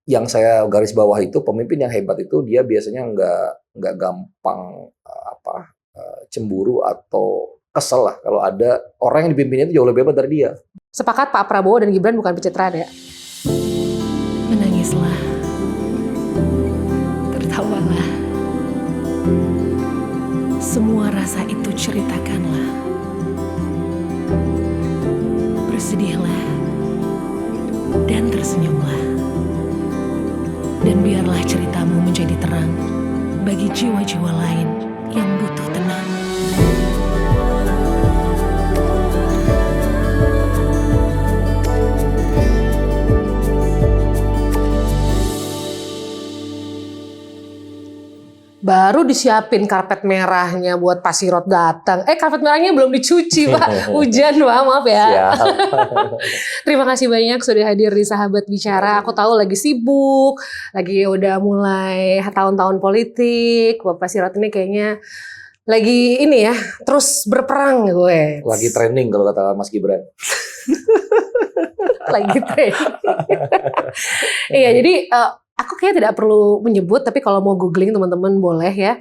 yang saya garis bawah itu pemimpin yang hebat itu dia biasanya nggak gampang cemburu atau kesel lah kalau ada orang yang dipimpinnya itu jauh lebih hebat dari dia. Sepakat Pak Prabowo dan Gibran bukan pencitraan ya? Menangislah, tertawalah, semua rasa itu ceritakanlah. Bersedihlah dan tersenyumlah. Dan biarlah ceritamu menjadi terang bagi jiwa-jiwa lain yang butuh tenang. Baru disiapin karpet merahnya buat Pak Sirot datang. Karpet merahnya belum dicuci Pak. Hujan Pak, maaf ya. Terima kasih banyak sudah hadir di Sahabat Bicara. Aku tahu lagi sibuk, lagi udah mulai tahun-tahun politik. Bapak Sirot ini kayaknya lagi ini ya, terus berperang gue. Lagi trending kalau kata Mas Gibran. Lagi trending. Iya, jadi aku kayak tidak perlu menyebut, tapi kalau mau googling teman-teman boleh ya.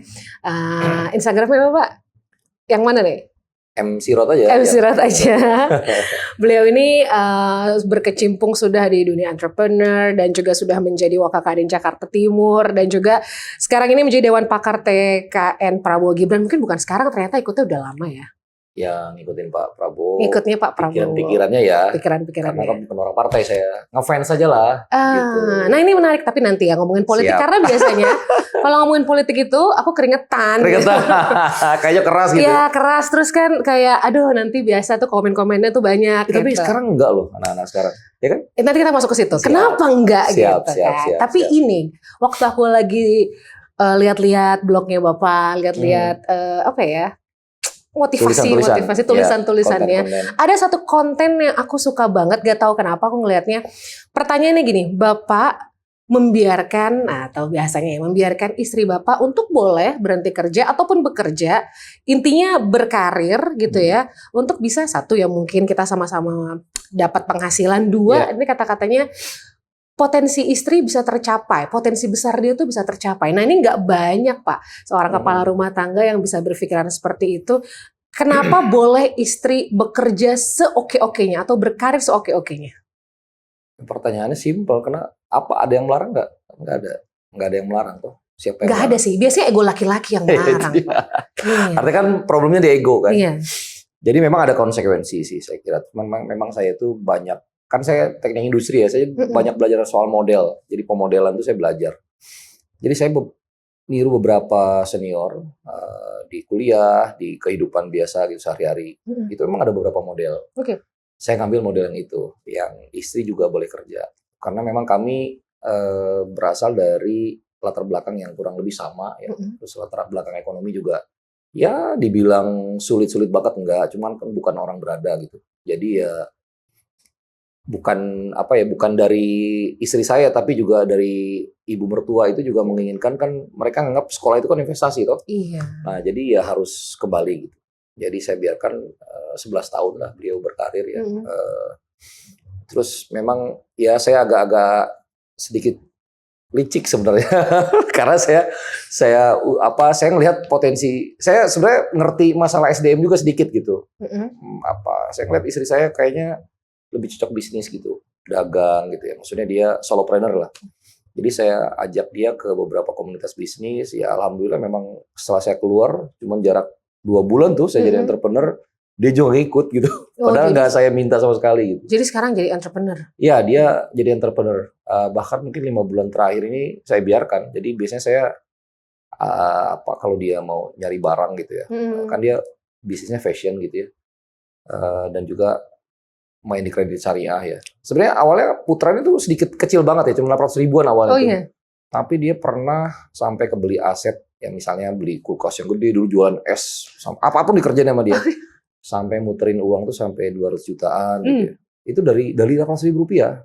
Instagramnya apa Pak? Yang mana nih? M Sirot aja. M Sirot aja. Beliau ini berkecimpung sudah di dunia entrepreneur dan juga sudah menjadi Wakil Kadin Jakarta Timur dan juga sekarang ini menjadi Dewan Pakar TKN Prabowo Gibran. Mungkin bukan sekarang, ternyata ikutnya udah lama ya. Ya ngikutin Pak Prabowo. Ngikutnya Pak Prabowo. Pikiran-pikirannya ya. Pikiran-pikirannya. Karena kan bukan orang partai, saya ngefans aja lah. Gitu. Nah ini menarik, tapi nanti ya ngomongin politik. Siap. Karena biasanya kalau ngomongin politik itu aku keringetan. Kayaknya keras gitu. Iya keras, terus kan kayak aduh nanti biasa tuh komen-komennya tuh banyak. Tapi gitu. sekarang enggak loh anak-anak sekarang. Ya kan? Nanti kita masuk ke situ. Siap. Kenapa enggak Siap, gitu siap, kan? siap, Tapi siap. ini waktu aku lagi lihat-lihat blognya Bapak, lihat-lihat apa ya? Tulisan-tulisannya. Konten-konten. Ada satu konten yang aku suka banget, gak tahu kenapa aku ngelihatnya. Pertanyaannya gini, Bapak membiarkan atau biasanya ya membiarkan istri Bapak untuk boleh berhenti kerja ataupun bekerja, intinya berkarir gitu ya, untuk bisa satu ya mungkin kita sama-sama dapat penghasilan, dua ini kata-katanya potensi istri bisa tercapai, potensi besar dia tuh bisa tercapai. Nah ini nggak banyak Pak, seorang kepala rumah tangga yang bisa berpikiran seperti itu. Kenapa boleh istri bekerja seoke-okenya atau berkarir seoke-okenya? Pertanyaannya simpel, karena apa ada yang melarang nggak? Nggak ada yang melarang tuh. Siapa yang Nggak ada sih, biasanya ego laki-laki yang melarang Pak. Artinya kan problemnya di ego kan. Iya. Jadi memang ada konsekuensi sih saya kira. Memang saya tuh banyak, kan saya teknik industri ya, saya banyak belajar soal model. Jadi pemodelan tuh saya belajar. Jadi saya niru beberapa senior di kuliah, di kehidupan biasa gitu sehari-hari. Itu memang ada beberapa model. Oke. Saya ngambil model yang itu, yang istri juga boleh kerja. Karena memang kami berasal dari latar belakang yang kurang lebih sama ya. Terus latar belakang ekonomi juga ya dibilang sulit-sulit banget enggak, cuman kan bukan orang berada gitu. Jadi ya bukan dari istri saya, tapi juga dari ibu mertua itu juga menginginkan, kan mereka nganggap sekolah itu kan investasi toh. Iya. Nah jadi ya harus kembali gitu. Jadi saya biarkan 11 tahun lah beliau berkarir ya. Terus memang ya saya agak-agak sedikit licik sebenarnya karena saya ngelihat potensi. Saya sebenarnya ngerti masalah SDM juga sedikit gitu. Saya ngelihat istri saya kayaknya lebih cocok bisnis gitu, dagang gitu ya. Maksudnya dia solopreneur lah. Jadi saya ajak dia ke beberapa komunitas bisnis. Ya alhamdulillah memang setelah saya keluar, cuman jarak 2 bulan tuh saya jadi entrepreneur, dia juga ikut gitu. Padahal nggak saya minta sama sekali gitu. Jadi sekarang jadi entrepreneur? Iya, dia jadi entrepreneur. Bahkan mungkin 5 bulan terakhir ini saya biarkan. Jadi biasanya saya kalau dia mau nyari barang gitu ya, kan dia bisnisnya fashion gitu ya, dan juga main di kredit syariah ya. Sebenarnya awalnya putranya tuh sedikit kecil banget ya, cuma 800 ribuan awalnya. Iya. Tapi dia pernah sampai kebeli aset, ya misalnya beli kulkas yang gede dulu, jualan es, apapun dikerjain sama dia. Sampai muterin uang tuh sampai 200 jutaan gitu ya. Itu dari 800 ribu rupiah.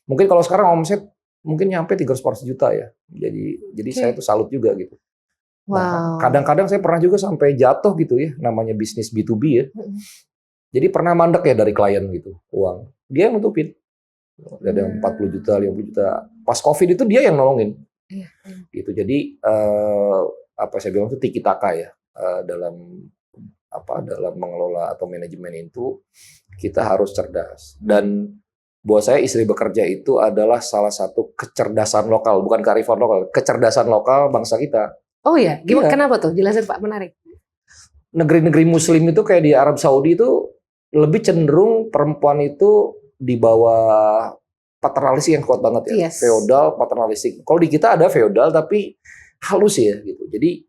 Mungkin kalau sekarang omset mungkin nyampe 300 juta ya. Jadi saya tuh salut juga gitu. Nah, kadang-kadang saya pernah juga sampai jatuh gitu ya, namanya bisnis B2B ya. Jadi pernah mandek ya dari klien gitu, uang. Dia nutupin. Ada yang 40 juta, 50 juta. Pas COVID itu dia yang nolongin. Iya. Gitu. Jadi apa saya bilang itu tiki taka ya, dalam dalam mengelola atau manajemen itu kita harus cerdas. Dan buat saya istri bekerja itu adalah salah satu kecerdasan lokal, bukan kearifan lokal, kecerdasan lokal bangsa kita. Oh ya, gimana? Iya. Kenapa tuh? Jelasin Pak, menarik. Negeri-negeri Muslim itu kayak di Arab Saudi itu lebih cenderung perempuan itu di bawah paternalistik yang kuat banget ya, Yes. feodal, paternalistik. Kalau di kita ada feodal tapi halus ya gitu. Jadi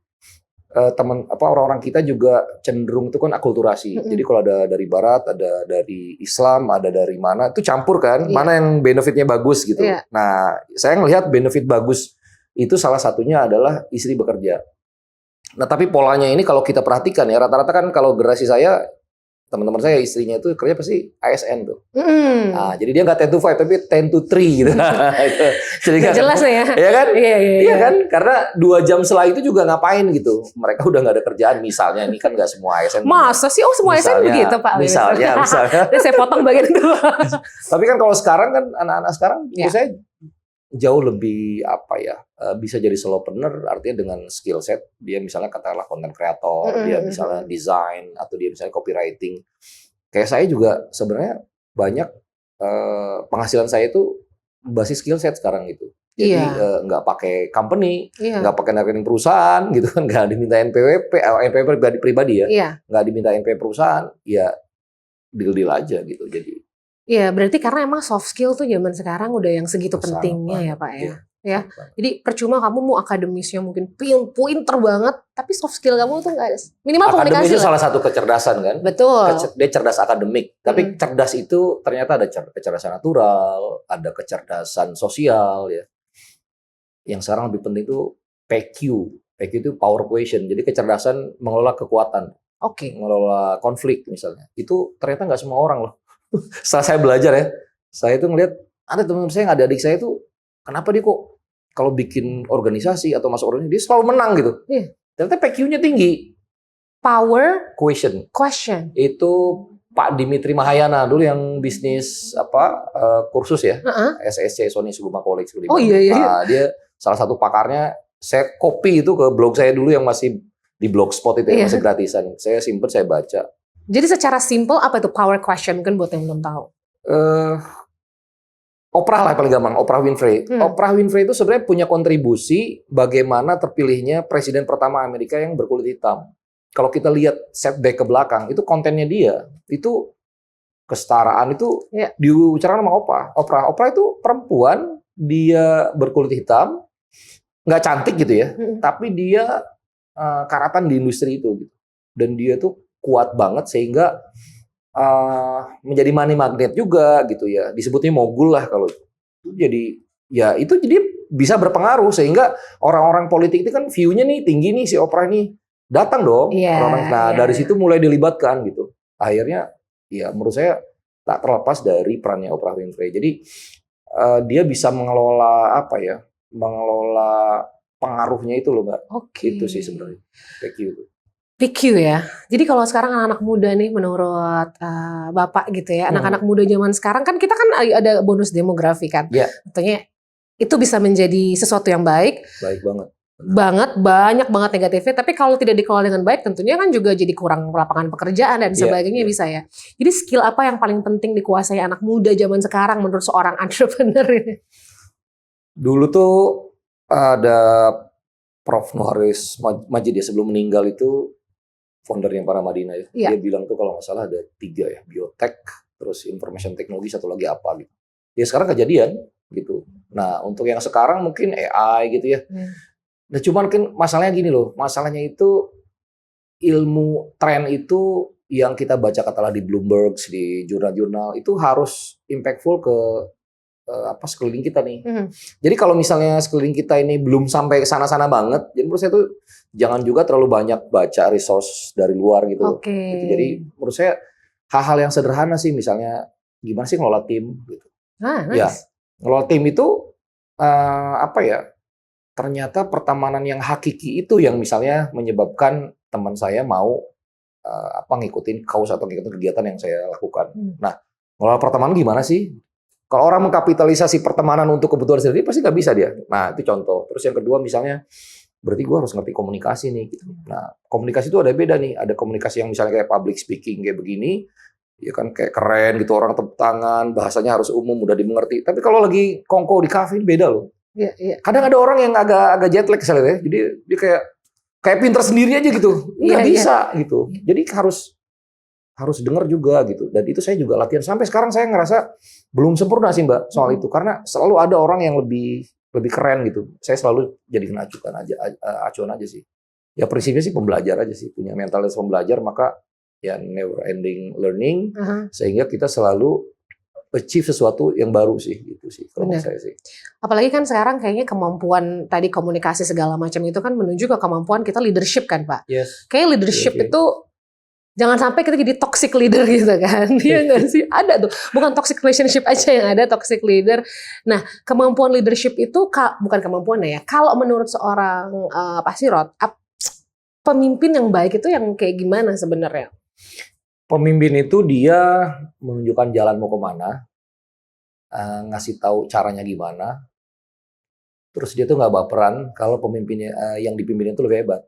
orang-orang kita juga cenderung itu kan akulturasi. Jadi kalau ada dari Barat, ada dari Islam, ada dari mana itu campur kan. Iya. Mana yang benefitnya bagus gitu. Iya. Nah, saya ngelihat benefit bagus itu salah satunya adalah istri bekerja. Nah, tapi polanya ini kalau kita perhatikan ya, rata-rata kan kalau generasi saya, teman-teman saya istrinya itu kerja pasti ASN tuh. Nah, jadi dia nggak 10 to 5 tapi 10 to 3 gitu. Itu. Jadi Nggak jelas ya. Iya kan? Iya. Kan? Karena 2 jam setelah itu juga ngapain gitu. Mereka udah nggak ada kerjaan misalnya. Ini kan nggak semua ASN. Masa sih? Oh, semua ASN begitu Pak? Misalnya. Ini saya potong bagian itu. Tapi kan kalau sekarang kan anak-anak sekarang Ya. saya jauh lebih bisa jadi solopreneur, artinya dengan skill set dia misalnya katakanlah content creator, dia misalnya desain atau dia misalnya copywriting. Kayak saya juga sebenarnya banyak penghasilan saya itu basis skill set sekarang gitu. Jadi nggak pakai company, nggak pakai rekening perusahaan gitu kan, nggak diminta NPWP pribadi ya, nggak diminta NPWP perusahaan, ya deal aja gitu. Jadi iya, berarti karena emang soft skill tuh zaman sekarang udah yang segitu sangat pentingnya ya banget, Pak ya. iya. Ya, jadi percuma kamu mau akademisnya mungkin pinter banget, tapi soft skill kamu tuh nggak ada. Minimal Akademis komunikasi itu lah. salah satu kecerdasan kan. Betul. Dia cerdas akademik, tapi cerdas itu ternyata ada kecerdasan natural, ada kecerdasan sosial ya. Yang sekarang lebih penting itu PQ. PQ itu power quotient. Jadi kecerdasan mengelola kekuatan, Oke. mengelola konflik misalnya. Itu ternyata nggak semua orang loh. Setelah saya belajar ya, saya itu ngelihat ada teman saya, ada adik saya itu, kenapa dia kok kalau bikin organisasi atau masuk organisasi dia selalu menang gitu. Iya. Ternyata PQ-nya tinggi. Power Quotient. itu Pak Dimitri Mahayana dulu yang bisnis kursus ya, SSC Sony Suguma College. Oh iya. Nah, dia salah satu pakarnya. Saya copy itu ke blog saya dulu yang masih di Blogspot itu yang masih gratisan. Saya simpen, saya baca. Jadi secara simple apa itu power question kan buat yang belum tahu? Oprah lah paling gampang, Oprah Winfrey. Oprah Winfrey itu sebenarnya punya kontribusi bagaimana terpilihnya presiden pertama Amerika yang berkulit hitam. Kalau kita lihat setback ke belakang, itu kontennya dia, itu kesetaraan itu diucapkan sama Oprah. Oprah itu perempuan, dia berkulit hitam, nggak cantik gitu ya, tapi dia karatan di industri itu gitu. Dan dia tuh kuat banget sehingga menjadi money magnet juga gitu ya, disebutnya mogul lah kalau itu. Jadi ya itu jadi bisa berpengaruh sehingga orang-orang politik itu kan view-nya nih tinggi nih, si Oprah nih datang dong. Dari situ mulai dilibatkan gitu. Akhirnya ya menurut saya tak terlepas dari perannya Oprah Winfrey. Jadi dia bisa mengelola mengelola pengaruhnya itu loh Mbak. Itu sih sebenarnya PQ ya. Jadi kalau sekarang anak-anak muda nih menurut Bapak gitu ya, anak-anak muda zaman sekarang kan kita kan ada bonus demografi kan. Tentunya itu bisa menjadi sesuatu yang baik. Baik banget. Banyak banget negatifnya, tapi kalau tidak dikelola dengan baik tentunya kan juga jadi kurang lapangan pekerjaan dan sebagainya bisa ya. Jadi skill apa yang paling penting dikuasai anak muda zaman sekarang menurut seorang entrepreneur ini? Dulu tuh ada Prof. Nuharis Majid ya, sebelum meninggal itu foundernya Paramadina ya. Dia bilang tuh kalau nggak salah ada 3 ya, biotek, terus information technology, satu lagi apa gitu. Ya sekarang kejadian gitu. Nah untuk yang sekarang mungkin AI gitu ya. Nah cuman kan masalahnya gini loh, masalahnya itu ilmu tren itu yang kita baca katalah di Bloomberg, di jurnal-jurnal itu harus impactful ke sekeliling kita nih. Jadi kalau misalnya sekeliling kita ini belum sampai ke sana-sana banget, jadi menurut saya tuh jangan juga terlalu banyak baca resource dari luar gitu. Gitu. Jadi menurut saya hal-hal yang sederhana sih, misalnya gimana sih ngelola tim gitu. Ya, ngelola tim itu ternyata pertemanan yang hakiki itu yang misalnya menyebabkan teman saya mau ngikutin kaus atau ngikutin kegiatan yang saya lakukan. Nah, ngelola pertemanan gimana sih? Kalau orang mengkapitalisasi pertemanan untuk kebutuhan sendiri pasti nggak bisa dia. Nah itu contoh. Terus yang kedua misalnya, berarti gue harus ngerti komunikasi nih. Gitu. Nah komunikasi itu ada beda nih. Ada komunikasi yang misalnya kayak public speaking kayak begini, ya kan kayak keren gitu, orang tepuk tangan, bahasanya harus umum, mudah dimengerti. Tapi kalau lagi kongko di kafe beda loh. Iya, iya. Kadang ada orang yang agak jet lag misalnya, jadi dia kayak pinter sendiri aja gitu, nggak bisa gitu. Jadi harus dengar juga gitu. Dan itu saya juga latihan sampai sekarang saya ngerasa belum sempurna sih Mbak soal itu, karena selalu ada orang yang lebih keren gitu. Saya selalu jadi acuan aja sih. Ya prinsipnya sih pembelajar aja sih, punya mentalitas pembelajar, maka ya never ending learning, sehingga kita selalu achieve sesuatu yang baru sih gitu sih kalau menurut saya sih. Apalagi kan sekarang kayaknya kemampuan tadi komunikasi segala macam itu kan menuju ke kemampuan kita leadership kan Pak. Yes. Kayak leadership itu jangan sampai kita jadi toxic leader gitu kan. Iya nggak sih? Ada tuh. Bukan toxic relationship aja yang ada, toxic leader. Nah, kemampuan leadership itu bukan kemampuan ya. Kalau menurut seorang Pak Sirot, pemimpin yang baik itu yang kayak gimana sebenarnya? Pemimpin itu dia menunjukkan jalan mau kemana, ngasih tahu caranya gimana, terus dia tuh nggak baperan kalau pemimpinnya yang dipimpin itu lebih hebat.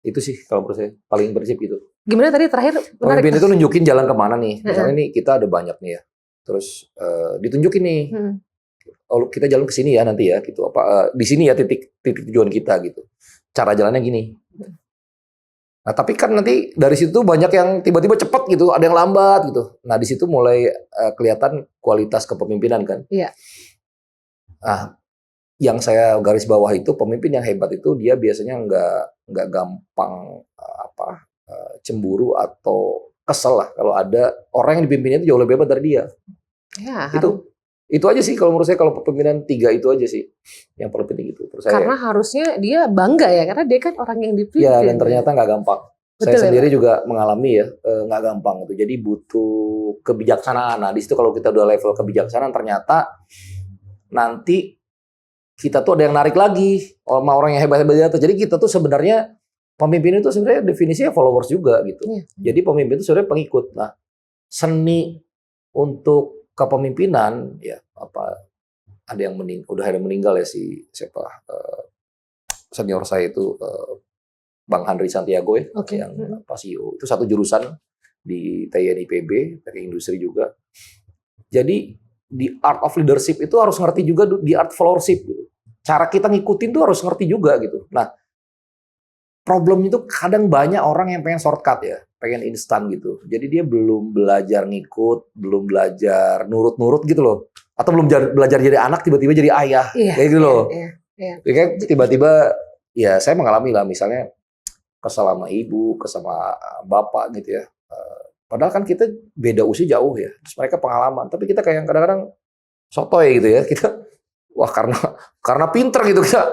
Itu sih kalau menurut saya paling prinsip gitu. Gimana tadi terakhir? Pemimpin itu nunjukin jalan kemana nih. Misalnya nih kita ada banyak nih ya, terus ditunjukin nih, oh kita jalan ke sini ya nanti ya, gitu. Di sini ya titik tujuan kita gitu. Cara jalannya gini. Nah, tapi kan nanti dari situ banyak yang tiba-tiba cepat gitu, ada yang lambat gitu. Nah, di situ mulai kelihatan kualitas kepemimpinan kan. Iya. Nah, yang saya garis bawah itu pemimpin yang hebat itu dia biasanya nggak gampang cemburu atau kesel lah kalau ada orang yang dipimpinnya itu jauh lebih hebat dari dia. Ya, Itu aja sih kalau menurut saya, kalau kepemimpinan 3 itu aja sih yang paling penting itu. Karena harusnya dia bangga ya, karena dia kan orang yang dipimpin. Ya, dan ternyata nggak gampang. Betul, saya sendiri juga mengalami ya, nggak gampang itu. Jadi butuh kebijaksanaan. Nah, di situ kalau kita udah level kebijaksanaan, ternyata nanti kita tuh ada yang narik lagi sama orang yang hebat-hebat itu. Jadi kita tuh sebenarnya pemimpin itu sebenarnya definisinya followers juga gitu. Jadi pemimpin itu sebenarnya pengikut. Nah, seni untuk kepemimpinan ya ada yang udah ada meninggal ya senior saya itu Bang Henry Santiago ya, yang CEO itu satu jurusan di TNIPB, teknik industri juga. Jadi di art of leadership itu harus ngerti juga di art followership gitu. Cara kita ngikutin tuh harus ngerti juga gitu. Nah, problemnya itu kadang banyak orang yang pengen shortcut ya, pengen instan gitu. Jadi dia belum belajar ngikut, belum belajar nurut-nurut gitu loh. Atau belum belajar jadi anak tiba-tiba jadi ayah. Kayak gitu loh. Kayak tiba-tiba ya saya mengalami lah misalnya kesal sama ibu, kesal sama bapak gitu ya. Padahal kan kita beda usia jauh ya. Terus mereka pengalaman, tapi kita kayak kadang-kadang sotoy gitu ya. Kita wah karena pinter gitu kita.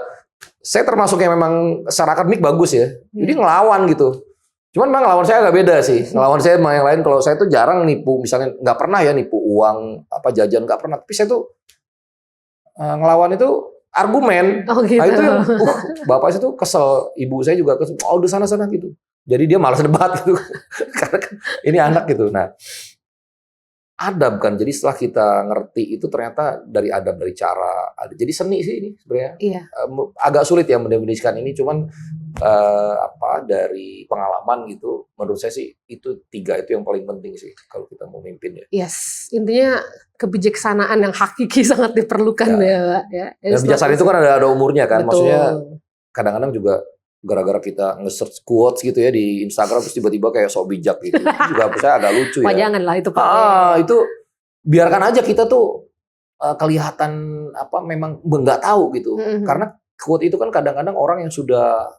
Saya termasuk yang memang secara akademik bagus ya. Jadi ngelawan gitu. Cuman memang ngelawan saya agak beda sih. Ngelawan saya sama yang lain, kalau saya tuh jarang nipu, misalnya nggak pernah ya nipu uang, jajan nggak pernah. Tapi saya tuh ngelawan itu argumen. Oh, gitu. Nah itu yang, bapak saya tuh kesel, ibu saya juga kesel. Oh udah sana-sana gitu. Jadi dia malas debat gitu. Karena kan ini anak gitu. Nah, adab kan. Jadi setelah kita ngerti itu ternyata dari adab, dari cara. Jadi seni sih ini sebenarnya. Iya. Agak sulit ya mendefinisikan ini, cuman dari pengalaman gitu. Menurut saya sih itu 3 itu yang paling penting sih kalau kita mau mimpin ya. Yes, intinya kebijaksanaan yang hakiki sangat diperlukan ya, Pak. Ya. Dan bijaksanaan itu kan ada umurnya kan. Betul. Maksudnya kadang-kadang juga gara-gara kita nge-search quotes gitu ya di Instagram terus tiba-tiba kayak sok bijak gitu. Itu juga saya agak lucu ya. Jangan lah itu Pak. Itu biarkan aja kita tuh kelihatan memang nggak tahu gitu. Karena quote itu kan kadang-kadang orang yang sudah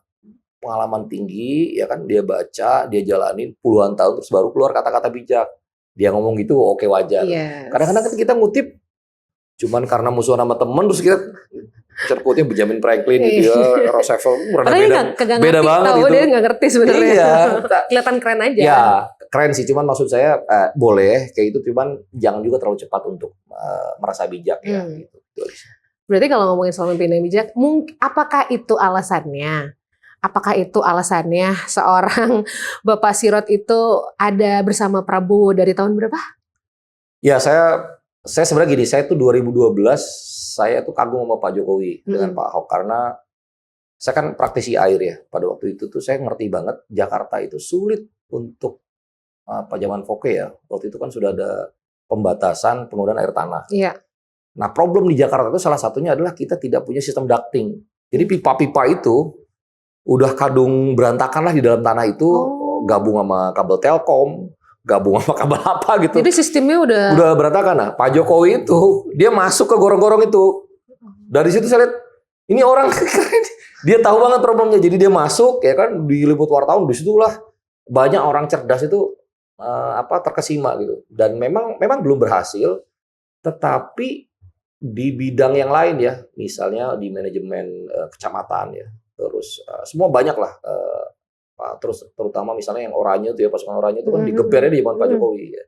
pengalaman tinggi ya kan, dia baca, dia jalanin puluhan tahun terus baru keluar kata-kata bijak. Dia ngomong gitu oke wajar. Yes. Kadang-kadang kan kita ngutip cuman karena musuhan sama temen terus kita quote-nya Benjamin Franklin gitu ya, Roosevelt, beda banget tahu itu. Dia nggak ngerti sebenarnya. Iya. Kelihatan keren aja. Ya, keren sih. Cuman maksud saya boleh kayak itu, cuman jangan juga terlalu cepat untuk merasa bijak ya. Gitu. Berarti kalau ngomongin soal pemimpin yang bijak, apakah itu alasannya? Apakah itu alasannya seorang Bapak Sirot itu ada bersama Prabowo dari tahun berapa? Ya, saya saya sebenarnya gini, saya tuh 2012 saya tuh kagum sama Pak Jokowi dengan Pak Ahok karena saya kan praktisi air ya. Pada waktu itu tuh saya ngerti banget Jakarta itu sulit untuk zaman Foke ya. Waktu itu kan sudah ada pembatasan penggunaan air tanah. Iya. Nah, problem di Jakarta itu salah satunya adalah kita tidak punya sistem ducting. Jadi pipa-pipa itu udah kadung berantakan lah di dalam tanah itu, gabung sama kabel Telkom, gabung sama kabel apa gitu. Jadi sistemnya udah berantakan. Nah, Pak Jokowi itu dia masuk ke gorong-gorong itu. Dari situ saya lihat ini orang dia tahu banget problemnya. Jadi dia masuk ya kan, diliput wartawan, disitulah banyak orang cerdas itu terkesima gitu. Dan memang belum berhasil, tetapi di bidang yang lain ya, misalnya di manajemen kecamatan ya, terus semua banyak lah. Terus terutama misalnya yang oranye itu ya, pasukan oranye itu kan digebernya di zaman Pak Jokowi ya.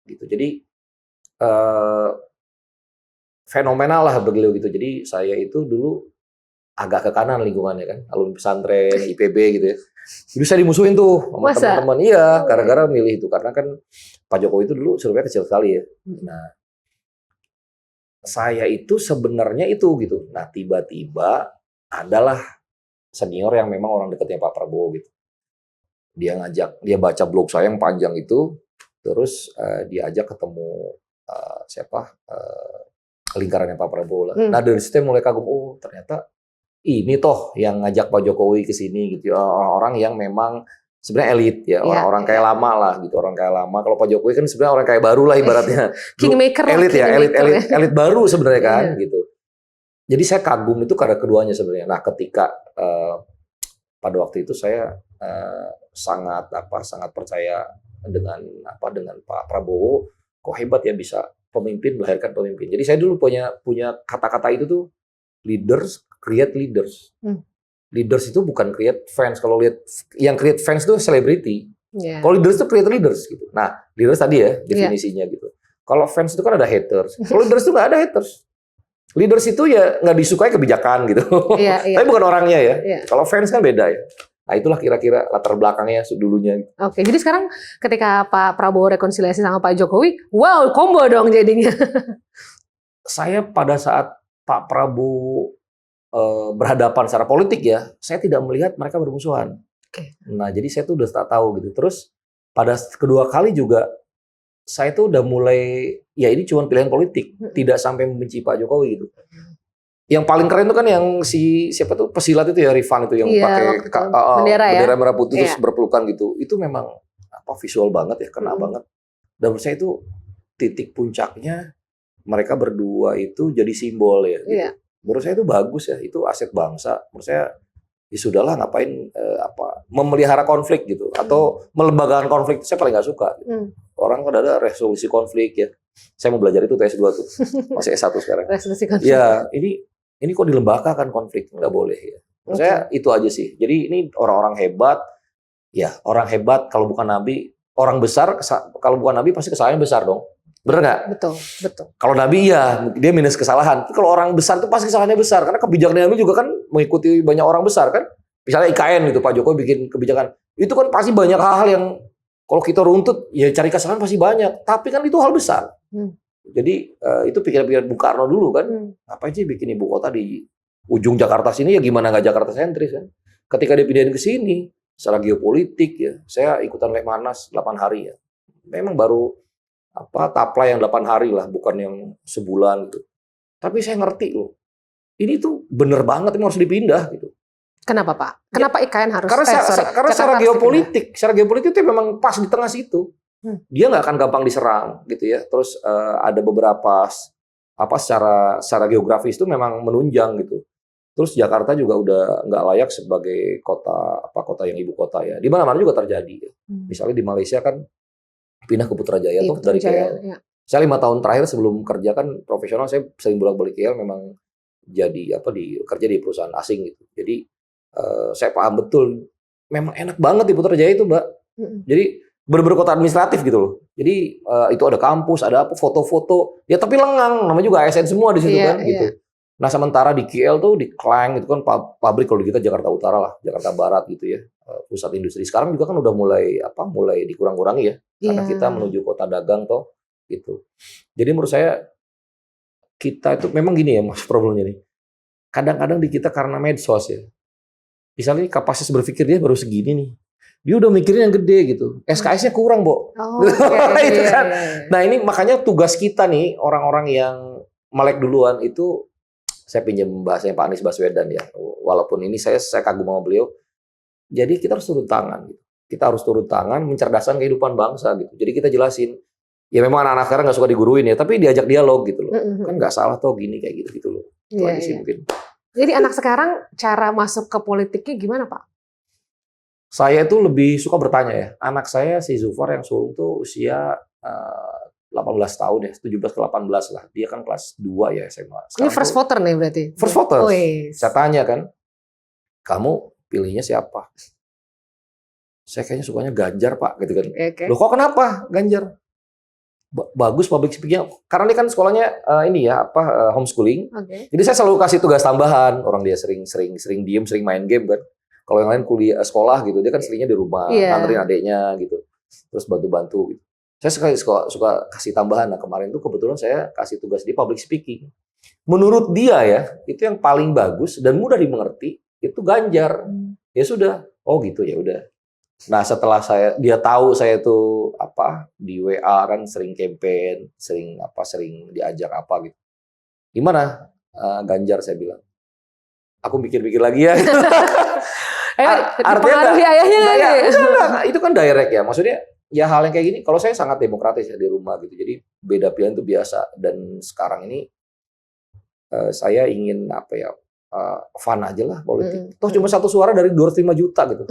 Gitu. Jadi fenomenal lah beliau gitu. Jadi saya itu dulu agak ke kanan lingkungannya kan, alumni pesantren, IPB gitu ya. Jadi saya dimusuhin tuh sama teman-teman. Iya, gara-gara milih itu karena kan Pak Jokowi itu dulu surveinya kecil sekali ya. Nah, saya itu sebenarnya itu gitu. Nah, tiba-tiba adalah senior yang memang orang dekatnya Pak Prabowo gitu. Dia baca blog saya yang panjang itu, terus dia ajak ketemu lingkarannya Pak Prabowo lah. Nah, dari situ mulai kagum, oh ternyata ini toh yang ngajak Pak Jokowi ke sini gitu, orang-orang yang memang sebenarnya elit ya, orang-orang kayak lama lah gitu, orang kayak lama. Kalau Pak Jokowi kan sebenarnya orang kayak baru lah ibaratnya. Kingmaker elit ya, elit baru sebenarnya kan gitu. Jadi saya kagum itu karena keduanya sebenarnya. Nah, ketika pada waktu itu saya sangat percaya dengan Pak Prabowo, kok hebat ya bisa pemimpin melahirkan pemimpin. Jadi saya dulu punya kata-kata itu tuh, leaders create leaders. Leaders itu bukan create fans. Kalau lihat yang create fans itu selebriti. Yeah. Kalau leaders itu create leaders gitu. Nah, leaders tadi ya definisinya gitu. Kalau fans itu kan ada haters. Kalau leaders itu nggak ada haters. Leaders itu ya nggak disukai kebijakan gitu. Tapi bukan orangnya ya. Kalau fans kan beda ya. Nah, itulah kira-kira latar belakangnya dulunya. Oke, jadi sekarang ketika Pak Prabowo rekonsiliasi sama Pak Jokowi, wow, combo dong jadinya. Saya pada saat Pak Prabowo berhadapan secara politik ya, saya tidak melihat mereka bermusuhan. Nah, jadi saya tuh udah tak tahu gitu. Terus pada kedua kali juga saya tuh udah mulai, ya ini cuma pilihan politik, tidak sampai membenci Pak Jokowi gitu. Yang paling keren itu kan yang siapa tuh pesilat itu ya, Rifan itu yang pakai bendera merah putih terus berpelukan gitu. Itu memang visual banget ya, kena banget. Dan menurut saya itu titik puncaknya mereka berdua itu jadi simbol ya. Gitu. Menurut saya itu bagus ya, itu aset bangsa. Menurut saya ya sudahlah, ngapain memelihara konflik gitu atau melembagakan konflik, saya paling nggak suka. Gitu. Orang kan ada resolusi konflik ya. Saya mau belajar itu S2 tuh, masih S1 sekarang. Resolusi konflik. Ya ini kok dilembagakan konflik, nggak boleh ya. Menurut saya itu aja sih. Jadi ini orang-orang hebat, ya orang hebat kalau bukan nabi, orang besar kalau bukan nabi pasti kesalahannya besar dong. Bener nggak? Betul. Kalau nabi ya dia minus kesalahan. Kalau orang besar itu pasti kesalahannya besar karena kebijakan nabi juga kan mengikuti banyak orang besar kan. Misalnya IKN gitu, Pak Jokowi bikin kebijakan itu kan pasti banyak hal-hal yang kalau kita runtut ya cari kesalahan pasti banyak. Tapi kan itu hal besar. Jadi itu pikiran-pikiran Bung Karno dulu kan. Ngapain sih bikin ibu kota di ujung Jakarta sini, ya gimana nggak Jakarta sentris kan. Ketika dia pindahin ke sini secara geopolitik ya, saya ikutan Lemhanas 8 hari ya. Memang baru taplay yang 8 hari lah, bukan yang sebulan gitu. Tapi saya ngerti loh, ini tuh bener banget, ini harus dipindah gitu. Kenapa Pak? Kenapa IKN harus? Karena secara geopolitik itu memang pas di tengah situ. Dia nggak akan gampang diserang gitu ya. Terus ada beberapa secara geografis itu memang menunjang gitu. Terus Jakarta juga udah nggak layak sebagai kota yang ibu kota ya. Di mana-mana juga terjadi. Misalnya di Malaysia kan pindah ke Putrajaya tuh dari KL. Ya. Saya 5 tahun terakhir sebelum kerja kan profesional, saya sering bolak-balik KL, memang jadi kerja di perusahaan asing gitu. Jadi saya paham betul, memang enak banget di Putrajaya itu, Mbak. Jadi bener-bener kota administratif gitu loh. Jadi itu ada kampus, ada foto-foto, ya tapi lengang, namanya juga ASN semua di situ kan gitu. Nah, sementara di KL tuh di Klang itu kan pabrik, kalau di kita Jakarta Utara lah, Jakarta Barat gitu ya. Pusat industri sekarang juga kan udah mulai dikurang-kurangi ya. Karena kita menuju kota dagang toh gitu. Jadi menurut saya kita itu memang gini ya Mas problemnya nih. Kadang-kadang di kita karena medsos ya. Misalnya kapasitas berpikir dia baru segini nih. Dia udah mikirin yang gede gitu. SKS-nya kurang, Bo. Itu kan. Nah, ini makanya tugas kita nih orang-orang yang melek duluan itu saya pinjam bahasanya Pak Anies Baswedan ya. Walaupun ini saya kagum sama beliau. Jadi kita harus turun tangan gitu. Kita harus turun tangan mencerdaskan kehidupan bangsa gitu. Jadi kita jelasin. Ya memang anak-anak sekarang nggak suka diguruin ya, tapi diajak dialog gitu loh. Kan nggak salah toh gini kayak gitu loh. Itu aja sih mungkin. Jadi anak sekarang cara masuk ke politiknya gimana, Pak? Saya itu lebih suka bertanya ya. Anak saya si Zufar yang sulung tuh usia 18 tahun ya, 17 ke 18 lah. Dia kan kelas 2 ya SMA. Sekarang ini first voter nih berarti? First voter. Oh, yes. Saya tanya kan, kamu pilihnya siapa? Saya kayaknya sukanya Ganjar, Pak, gitu kan. Okay. Loh kok kenapa Ganjar? Bagus public speaking. Karena dia kan sekolahnya homeschooling. Okay. Jadi saya selalu kasih tugas tambahan. Orang dia sering diem, sering main game kan. Kalau yang lain kuliah sekolah gitu, dia kan seringnya di rumah, nganterin adiknya gitu. Terus bantu-bantu gitu. Saya suka kasih tambahan. Nah, kemarin tuh kebetulan saya kasih tugas di public speaking. Menurut dia ya, itu yang paling bagus dan mudah dimengerti itu Ganjar. Ya sudah. Oh gitu ya udah. Nah, setelah dia tahu saya itu di WA kan sering campaign, sering diajak apa gitu. Gimana Ganjar, saya bilang. Aku mikir-mikir lagi ya. Artinya itu kan direct ya. Maksudnya ya hal yang kayak gini. Kalau saya sangat demokratis ya di rumah gitu. Jadi beda pilihan itu biasa. Dan sekarang ini saya ingin fun aja lah politik. Toh cuma satu suara dari 205 juta gitu.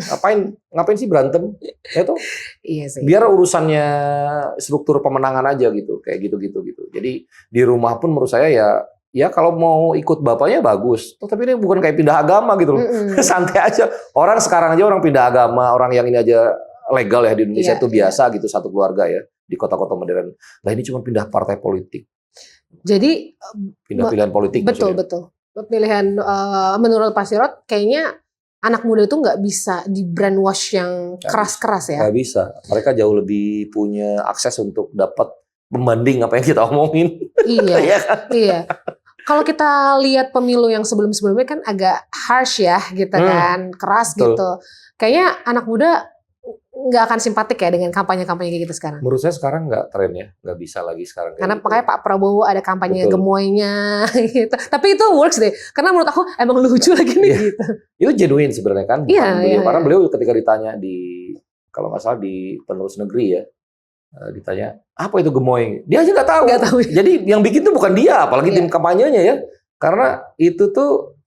Ngapain sih berantem? Ya toh. Iya sih. Biar urusannya struktur pemenangan aja gitu. Kayak gitu. Jadi di rumah pun menurut saya ya kalau mau ikut bapaknya bagus. Tapi ini bukan kayak pindah agama gitu loh. Santai aja. Orang sekarang aja orang pindah agama, orang yang ini aja legal ya di Indonesia itu biasa gitu satu keluarga ya di kota-kota modern. Lah ini cuma pindah partai politik. Jadi pindah pilihan politik. Betul. Pilihan menurut Pak Sirot kayaknya anak muda itu nggak bisa di brainwash yang keras-keras ya. Nggak bisa. Mereka jauh lebih punya akses untuk dapat pembanding apa yang kita omongin. Iya. Kalau kita lihat pemilu yang sebelum-sebelumnya kan agak harsh ya gitu kan, keras. Betul. Gitu. Kayaknya anak muda nggak akan simpatik ya dengan kampanye-kampanye kayak gitu sekarang. Menurut saya sekarang nggak tren ya, nggak bisa lagi sekarang. Karena makanya Pak Prabowo ada kampanye gemoynya gitu. Tapi itu works deh, karena menurut aku emang lucu lagi nih gitu. Itu genuine sebenarnya kan. Karena beliau ketika ditanya kalau nggak salah di penerus negeri ya, ditanya apa itu gemoy, dia aja nggak tahu. Jadi yang bikin tuh bukan dia, apalagi tim kampanyenya ya. Karena itu tuh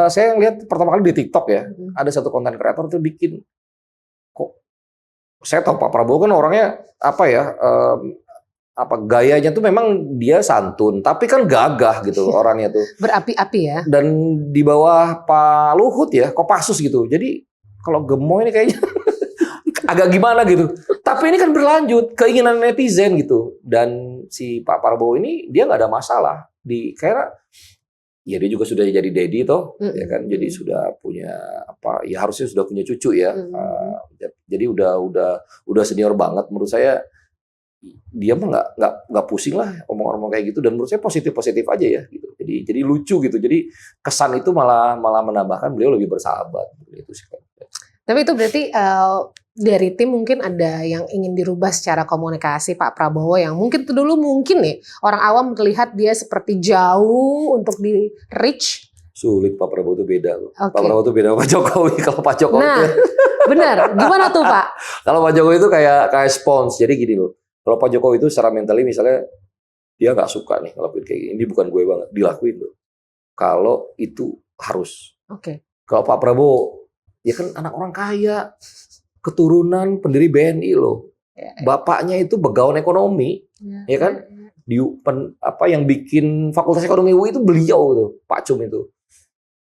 saya lihat pertama kali di TikTok ya, ada satu konten kreator tuh bikin, kok saya tahu Pak Prabowo kan orangnya gayanya tuh memang dia santun, tapi kan gagah gitu orangnya tuh. Berapi-api ya. Dan di bawah Pak Luhut ya, Kopassus gitu. Jadi kalau gemoy ini kayaknya agak gimana gitu. Tapi ini kan berlanjut keinginan netizen gitu. Dan si Pak Prabowo ini dia nggak ada masalah karena ya dia juga sudah jadi daddy toh, ya kan. Jadi sudah punya harusnya sudah punya cucu ya. Jadi udah senior banget menurut saya. Dia mah nggak pusing lah omong-omong kayak gitu, dan menurut saya positif aja ya gitu. Jadi lucu gitu. Jadi kesan itu malah menambahkan beliau lebih bersahabat gitu sih. Tapi itu berarti dari tim mungkin ada yang ingin dirubah secara komunikasi Pak Prabowo yang mungkin dulu nih orang awam melihat dia seperti jauh untuk di reach. Sulit, Pak Prabowo itu beda loh. Okay. Pak Prabowo itu beda sama Pak Jokowi. Kalau Pak Jokowi benar. Gimana tuh Pak? Kalau Pak Jokowi itu kayak spons. Jadi gini loh. Kalau Pak Jokowi itu secara mentally misalnya dia nggak suka nih ngelakuin kayak gini. Ini bukan gue banget. Dilakuin loh. Kalau itu harus. Oke. Kalau Pak Prabowo ya kan anak orang kaya, keturunan pendiri BNI loh. Bapaknya itu begawan ekonomi, ya kan? Yang bikin Fakultas Ekonomi UI itu beliau tuh, Pak Cum itu.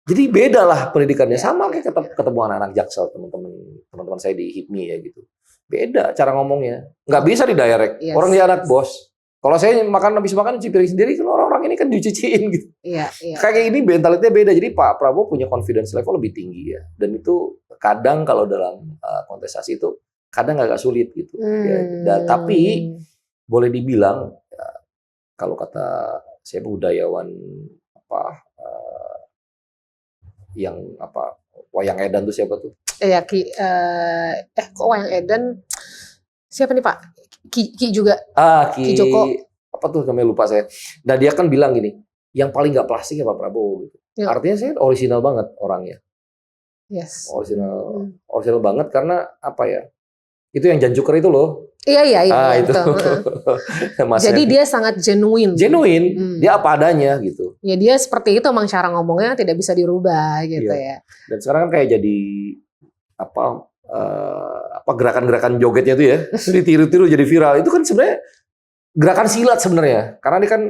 Jadi beda lah pendidikannya, sama kayak ketemu anak-anak Jaksel, teman-teman saya di HIPMI ya gitu. Beda cara ngomongnya, nggak bisa di direct. Orang dia anak bos. Kalau saya habis makan cuci piring sendiri, kan orang-orang ini kan dicuciin gitu. Iya. Kayak ini mentalitinya beda. Jadi Pak Prabowo punya confidence level lebih tinggi ya. Dan itu kadang kalau dalam kontestasi itu kadang agak sulit gitu. Tapi boleh dibilang kalau kata siapa budayawan apa yang apa wayang edan tuh siapa tuh? Ya kok wayang edan siapa nih Pak? Ki juga. Ki Joko. Apa tuh namanya lupa saya. Nah dia kan bilang gini, yang paling nggak plastik ya Pak Prabowo gitu. Ya. Artinya saya orisinal banget orangnya. Yes. Orisinal banget karena apa ya? Itu yang Janjuker itu loh. Iya. Itu. Jadi dia sangat genuine. Dia apa adanya gitu. Ya dia seperti itu, emang cara ngomongnya tidak bisa dirubah gitu ya. Dan sekarang kan kayak jadi apa gerakan-gerakan jogetnya tuh ya, ditiru-tiru jadi viral. Itu kan sebenarnya gerakan silat sebenarnya. Karena dia kan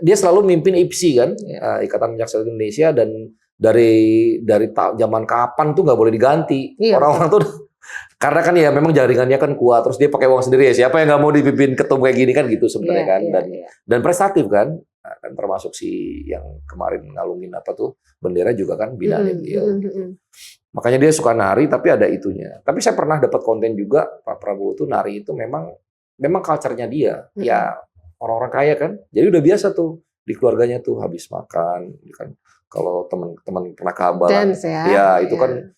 dia selalu mimpin IPSI kan, Ikatan Pencak Silat Indonesia, dan dari zaman kapan tuh nggak boleh diganti. Orang-orang tuh karena kan ya memang jaringannya kan kuat, terus dia pakai uang sendiri ya, siapa yang nggak mau dipimpin ketum kayak gini kan gitu sebenarnya kan. Dan prestatif kan termasuk si yang kemarin ngalungin apa tuh bendera juga kan binaan beliau gitu. Makanya dia suka nari tapi ada itunya. Tapi saya pernah dapat konten juga Pak Prabowo tuh nari itu memang culture-nya dia. Ya orang-orang kaya kan. Jadi udah biasa tuh di keluarganya tuh habis makan kan, kalau teman-teman pernah ke Hambalang. Ya itu kan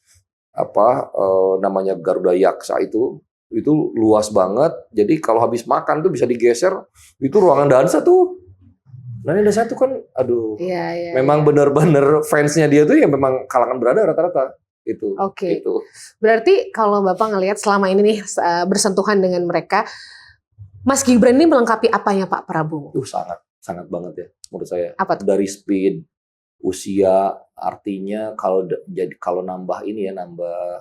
namanya Garuda Yaksa itu luas banget. Jadi kalau habis makan tuh bisa digeser, itu ruangan dansa tuh. Nah ini dansa tuh kan, aduh, memang benar-benar fansnya dia tuh ya memang kalangan berada rata-rata itu. Oke. Berarti kalau Bapak ngelihat selama ini nih bersentuhan dengan mereka, Mas Gibran ini melengkapi apanya Pak Prabowo? Sangat banget ya menurut saya. Apa tuh? Dari speed, usia, artinya kalau nambah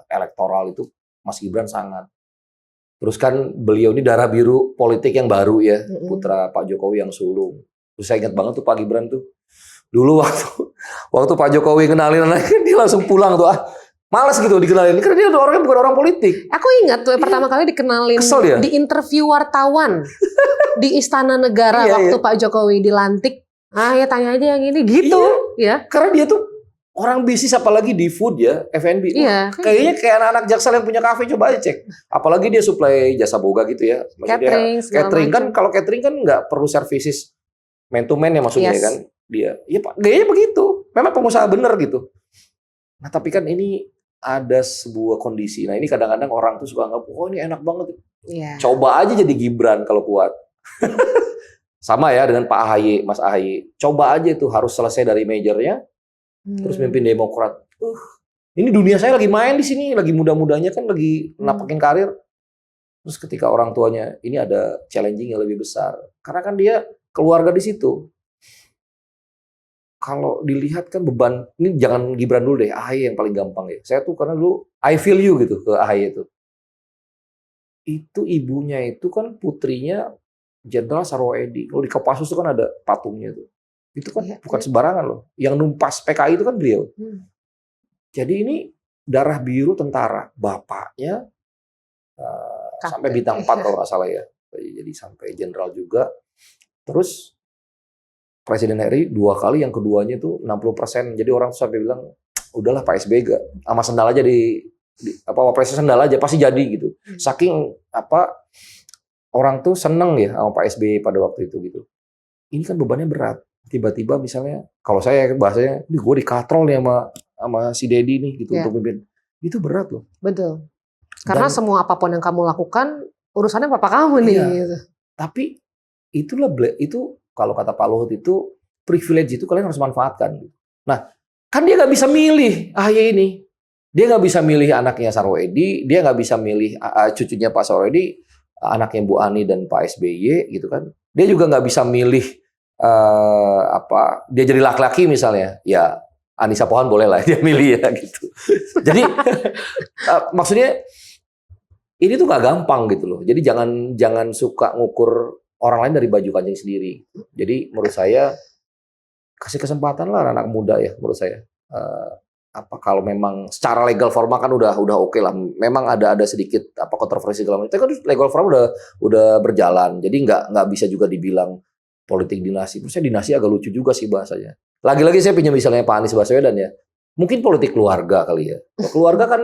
elektoral itu Mas Gibran sangat. Terus kan beliau ini darah biru politik yang baru ya, putra Pak Jokowi yang sulung. Terus saya ingat banget tuh Pak Gibran tuh dulu waktu Pak Jokowi kenalin anaknya, dia langsung pulang tuh, malas gitu dikenalin karena dia orangnya bukan orang politik. Aku ingat tuh pertama kali dikenalin di interview wartawan di Istana Negara waktu Pak Jokowi dilantik. Ya tanya aja yang ini gitu ya. Karena dia tuh orang bisnis, apalagi di food ya, F&B. Kayaknya kayak anak-anak Jaksel yang punya kafe, coba aja cek. Apalagi dia supply jasa boga gitu ya. Catering kan, kalau catering kan nggak perlu services man to man ya maksudnya kan. Dia, ya Pak, gayanya begitu. Memang pengusaha bener gitu. Nah tapi kan ini ada sebuah kondisi. Nah ini kadang-kadang orang tuh suka anggap, ini enak banget. Coba aja jadi Gibran kalau kuat. Sama ya dengan Pak AHY, Mas AHY. Coba aja itu harus selesai dari majornya, terus mimpin Demokrat. Ini dunia saya lagi main di sini, lagi muda-mudanya kan lagi napakin karir. Terus ketika orang tuanya ini ada challenging yang lebih besar, karena kan dia keluarga di situ. Kalau dilihat kan beban, ini jangan Gibran dulu deh, AHY yang paling gampang ya. Saya tuh karena dulu I feel you gitu ke AHY itu. Itu ibunya itu kan putrinya Jenderal Sarwoedi. Kalau di Kopassus itu kan ada patungnya tuh. Itu kan bukan sembarangan loh. Yang numpas PKI itu kan beliau. Jadi ini darah biru tentara. Bapaknya sampai bintang 4 kalau nggak salah ya. Jadi sampai jenderal juga. Terus Presiden RI 2 kali, yang keduanya itu 60%. Jadi orang tuh sampai bilang, udahlah Pak SBY sama sendal aja Wapresnya sendal aja pasti jadi gitu. Saking orang tuh seneng ya sama Pak SBY pada waktu itu gitu. Ini kan bebannya berat. Tiba-tiba misalnya, kalau saya bahasanya, gue dikatrol nih sama si Dedi nih gitu untuk mimpin. Itu berat loh. Betul. Karena semua apapun yang kamu lakukan, urusannya papa kamu nih. Gitu. Tapi itu kalau kata Pak Luhut itu privilege itu kalian harus manfaatkan. Nah, kan dia nggak bisa milih AHY ini. Dia nggak bisa milih anaknya Sarwoedi, dia nggak bisa milih cucunya Pak Sarwoedi, anaknya Bu Ani dan Pak SBY gitu kan. Dia juga nggak bisa milih dia jadi laki-laki misalnya. Ya Anissa Pohan boleh lah dia milih ya gitu. Jadi maksudnya ini tuh nggak gampang gitu loh. Jadi jangan suka ngukur orang lain dari baju kancing sendiri. Jadi menurut saya kasih kesempatan lah anak muda ya menurut saya. Kalau memang secara legal formal kan udah oke lah. Memang ada sedikit kontroversi segala macam. Tapi kan legal formal udah berjalan. Jadi nggak bisa juga dibilang politik dinasti. Maksudnya dinasti agak lucu juga sih bahasanya. Lagi-lagi saya pinjam misalnya Pak Anies Baswedan ya. Mungkin politik keluarga kali ya. Keluarga kan,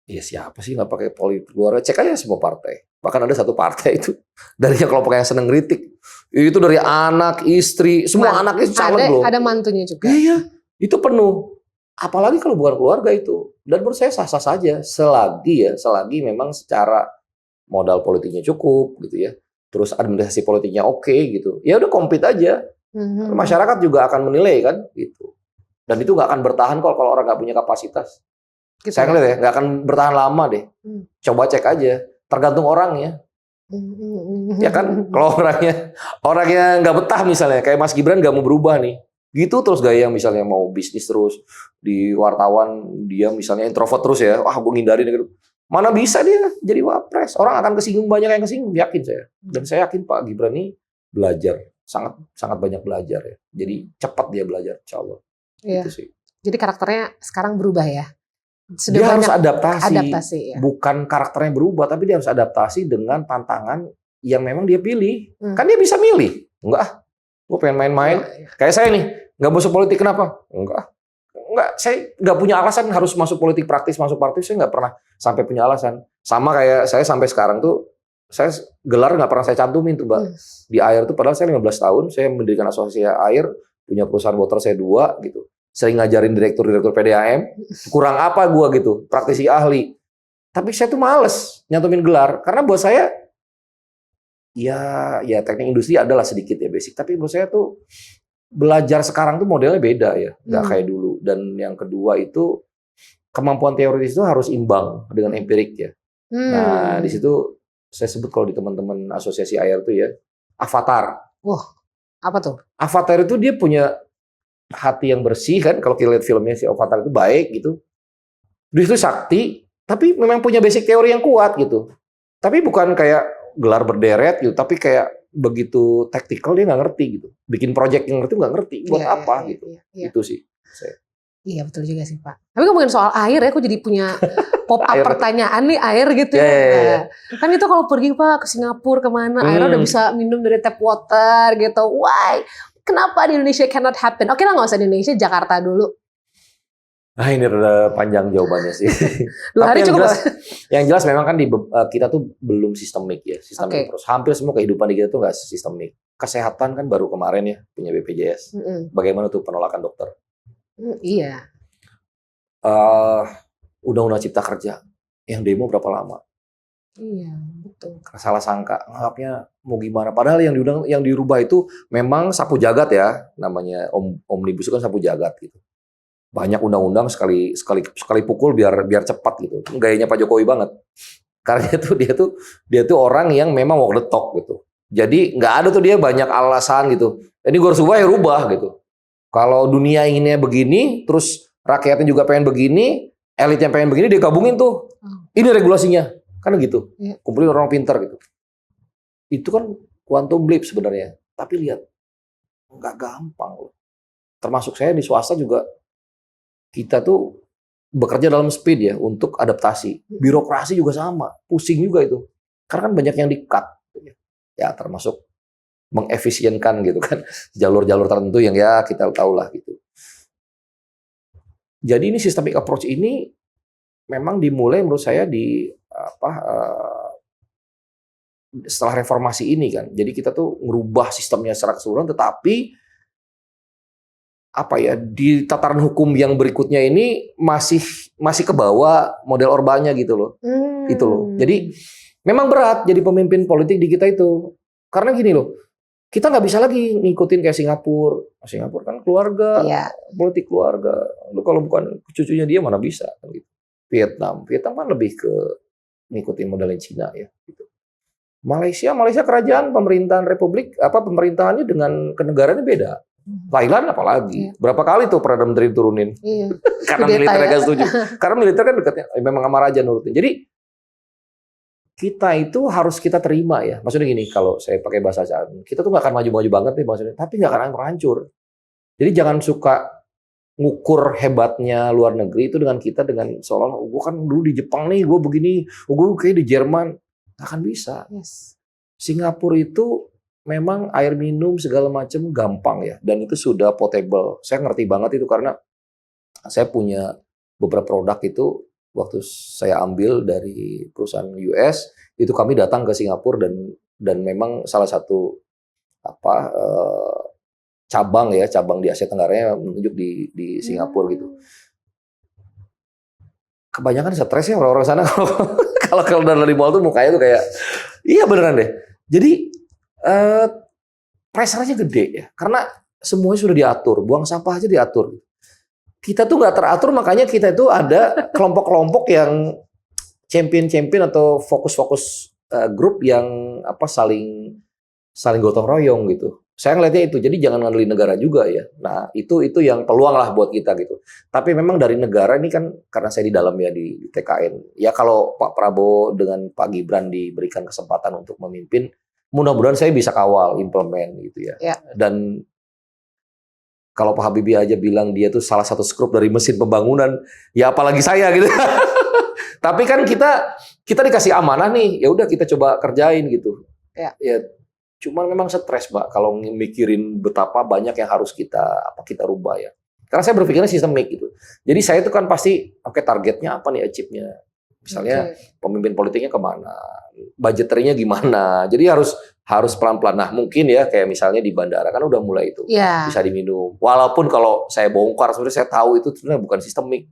ya siapa sih nggak pakai politik keluarga? Cek aja semua partai. Bahkan ada satu partai itu dari kelompok yang seneng kritik. Itu dari anak, istri, semua anaknya caleg loh. Ada mantunya juga. Iya, itu penuh. Apalagi kalau bukan keluarga itu. Dan menurut saya sah-sah saja selagi memang secara modal politiknya cukup gitu ya. Terus administrasi politiknya oke gitu. Ya udah compete aja. Masyarakat juga akan menilai kan gitu. Dan itu nggak akan bertahan kalau orang nggak punya kapasitas. Gitu saya ngeliat ya, nggak akan bertahan lama deh. Coba cek aja. Tergantung orangnya. Ya kan, kalau orangnya nggak betah misalnya, kayak Mas Gibran nggak mau berubah nih. Gitu terus gaya yang misalnya mau bisnis terus di wartawan dia misalnya introvert terus ya. Wah, gue ngindarin gitu. Mana bisa dia jadi wapres? Orang akan kesinggung, banyak yang kesinggung, yakin saya. Dan saya yakin Pak Gibran ini belajar, sangat banyak belajar ya. Jadi cepat dia belajar, insya Allah. Iya. Gitu sih. Jadi karakternya sekarang berubah ya? Sudah dia harus adaptasi ya? Bukan karakternya berubah, tapi dia harus adaptasi dengan tantangan yang memang dia pilih. Kan dia bisa milih. Enggak, gue pengen main-main. Kayak saya nih, nggak masuk politik kenapa? Enggak, saya nggak punya alasan harus masuk politik praktis, saya nggak pernah sampai punya alasan. Sama kayak saya sampai sekarang tuh, saya gelar nggak pernah saya cantumin tuh, Mbak. Di air tuh padahal saya 15 tahun, saya mendirikan asosiasi air, punya perusahaan water saya 2 gitu. Sering ngajarin direktur PDAM, kurang apa gua gitu, praktisi ahli. Tapi saya tuh males nyantumin gelar, karena buat saya, ya teknik industri adalah sedikit ya basic. Tapi menurut saya tuh, belajar sekarang tuh modelnya beda ya, nggak kayak dulu. Dan yang kedua itu, kemampuan teoritis itu harus imbang dengan empirik ya. Nah, di situ saya sebut kalau di teman-teman asosiasi air tuh ya, avatar. Wah, apa tuh? Avatar itu dia punya hati yang bersih kan, kalau kita lihat filmnya si Avatar itu baik gitu. Dia itu sakti, tapi memang punya basic teori yang kuat gitu. Tapi bukan kayak gelar berderet gitu, tapi kayak begitu taktikal dia nggak ngerti gitu. Bikin project yang ngerti nggak ngerti buat apa gitu. Itu sih. Iya betul juga sih Pak. Tapi ngomongin soal air ya, aku jadi punya pop up pertanyaan nih air gitu ya. Yeah. Kan itu kalau pergi Pak ke Singapura kemana, airnya udah bisa minum dari tap water gitu. Why? Kenapa di Indonesia cannot happen? Oke lah nggak usah di Indonesia, Jakarta dulu. Nah ini udah panjang jawabannya sih. 2 hari cukup. Yang jelas memang kan kita tuh belum sistemik ya. Sistemik terus. Hampir semua kehidupan di kita tuh nggak sistemik. Kesehatan kan baru kemarin ya punya BPJS. Bagaimana tuh penolakan dokter? Iya. Undang-undang Cipta Kerja yang demo berapa lama? Iya, betul. Salah sangka, nganggapnya mau gimana. Padahal yang dirubah itu memang sapu jagat ya, namanya omnibus itu kan sapu jagat gitu. Banyak undang-undang sekali pukul biar cepat gitu. Gayanya Pak Jokowi banget. Karena dia tuh orang yang memang walk the talk gitu. Jadi nggak ada tuh dia banyak alasan gitu. Ini gue harus rubah ya rubah gitu. Kalau dunia inginnya begini, terus rakyatnya juga pengen begini, elitnya pengen begini, dia gabungin tuh. Ini regulasinya. Kan gitu, kumpulin orang pintar gitu. Itu kan quantum leap sebenarnya. Tapi lihat, nggak gampang loh. Termasuk saya di swasta juga, kita tuh bekerja dalam speed ya untuk adaptasi. Birokrasi juga sama, pusing juga itu. Karena kan banyak yang di-cut. Ya termasuk mengefisienkan gitu kan. Jalur-jalur tertentu yang ya kita tahu lah gitu. Jadi ini systemic approach ini memang dimulai menurut saya setelah reformasi ini kan. Jadi kita tuh ngerubah sistemnya secara keseluruhan, tetapi di tataran hukum yang berikutnya ini masih ke bawah model Orba-nya gitu loh. Itu loh. Jadi memang berat jadi pemimpin politik di kita itu. Karena gini loh, kita nggak bisa lagi ngikutin kayak Singapura. Singapura kan keluarga, politik keluarga. Lu kalau bukan cucunya dia mana bisa kan gitu. Vietnam kan lebih ke ngikutin modelnya Cina ya gitu. Malaysia kerajaan pemerintahan republik pemerintahannya dengan kenegaraannya beda. Thailand apalagi. Berapa kali tuh Perdana Menteri turunin. Karena militer gak setuju. Karena militer kan dekatnya memang sama raja nurutin. Jadi kita itu harus kita terima ya. Maksudnya gini, kalau saya pakai bahasa kita tuh nggak akan maju-maju banget nih maksudnya, tapi nggak akan hancur. Jadi jangan suka ngukur hebatnya luar negeri itu dengan kita dengan seolah-olah gue kan dulu di Jepang nih, gue begini, gue kayak di Jerman, nggak akan bisa. Singapura itu memang air minum segala macam gampang ya, dan itu sudah potable. Saya ngerti banget itu karena saya punya beberapa produk itu waktu saya ambil dari perusahaan US, itu kami datang ke Singapura dan memang salah satu cabang di Asia Tenggara menunjuk di Singapura gitu. Kebanyakan stres ya orang-orang sana kalau dari mall tuh mukanya tuh kayak iya beneran deh. Jadi pressure-nya gede ya karena semuanya sudah diatur, buang sampah aja diatur. Kita tuh nggak teratur, makanya kita itu ada kelompok-kelompok yang champion atau fokus-fokus grup yang saling gotong royong gitu. Saya ngelihatnya itu, jadi jangan ngandelin negara juga ya. Nah itu yang peluang lah buat kita gitu. Tapi memang dari negara ini kan karena saya di dalam ya di TKN. Ya kalau Pak Prabowo dengan Pak Gibran diberikan kesempatan untuk memimpin, mudah-mudahan saya bisa kawal, implement gitu ya. Dan kalau Pak Habibie aja bilang dia tuh salah satu skrup dari mesin pembangunan, ya apalagi saya gitu. Tapi kan kita dikasih amanah nih, ya udah kita coba kerjain gitu. Ya cuman memang stres, Mbak, kalau mikirin betapa banyak yang harus kita rubah ya. Karena saya berpikirnya sistemik gitu. Jadi saya itu kan pasti targetnya apa nih, achieve-nya. Misalnya pemimpin politiknya kemana, budgeternya gimana. Jadi harus pelan-pelan. Nah mungkin ya kayak misalnya di bandara kan udah mulai itu bisa diminum. Walaupun kalau saya bongkar sebenarnya saya tahu itu sebenarnya bukan sistemik.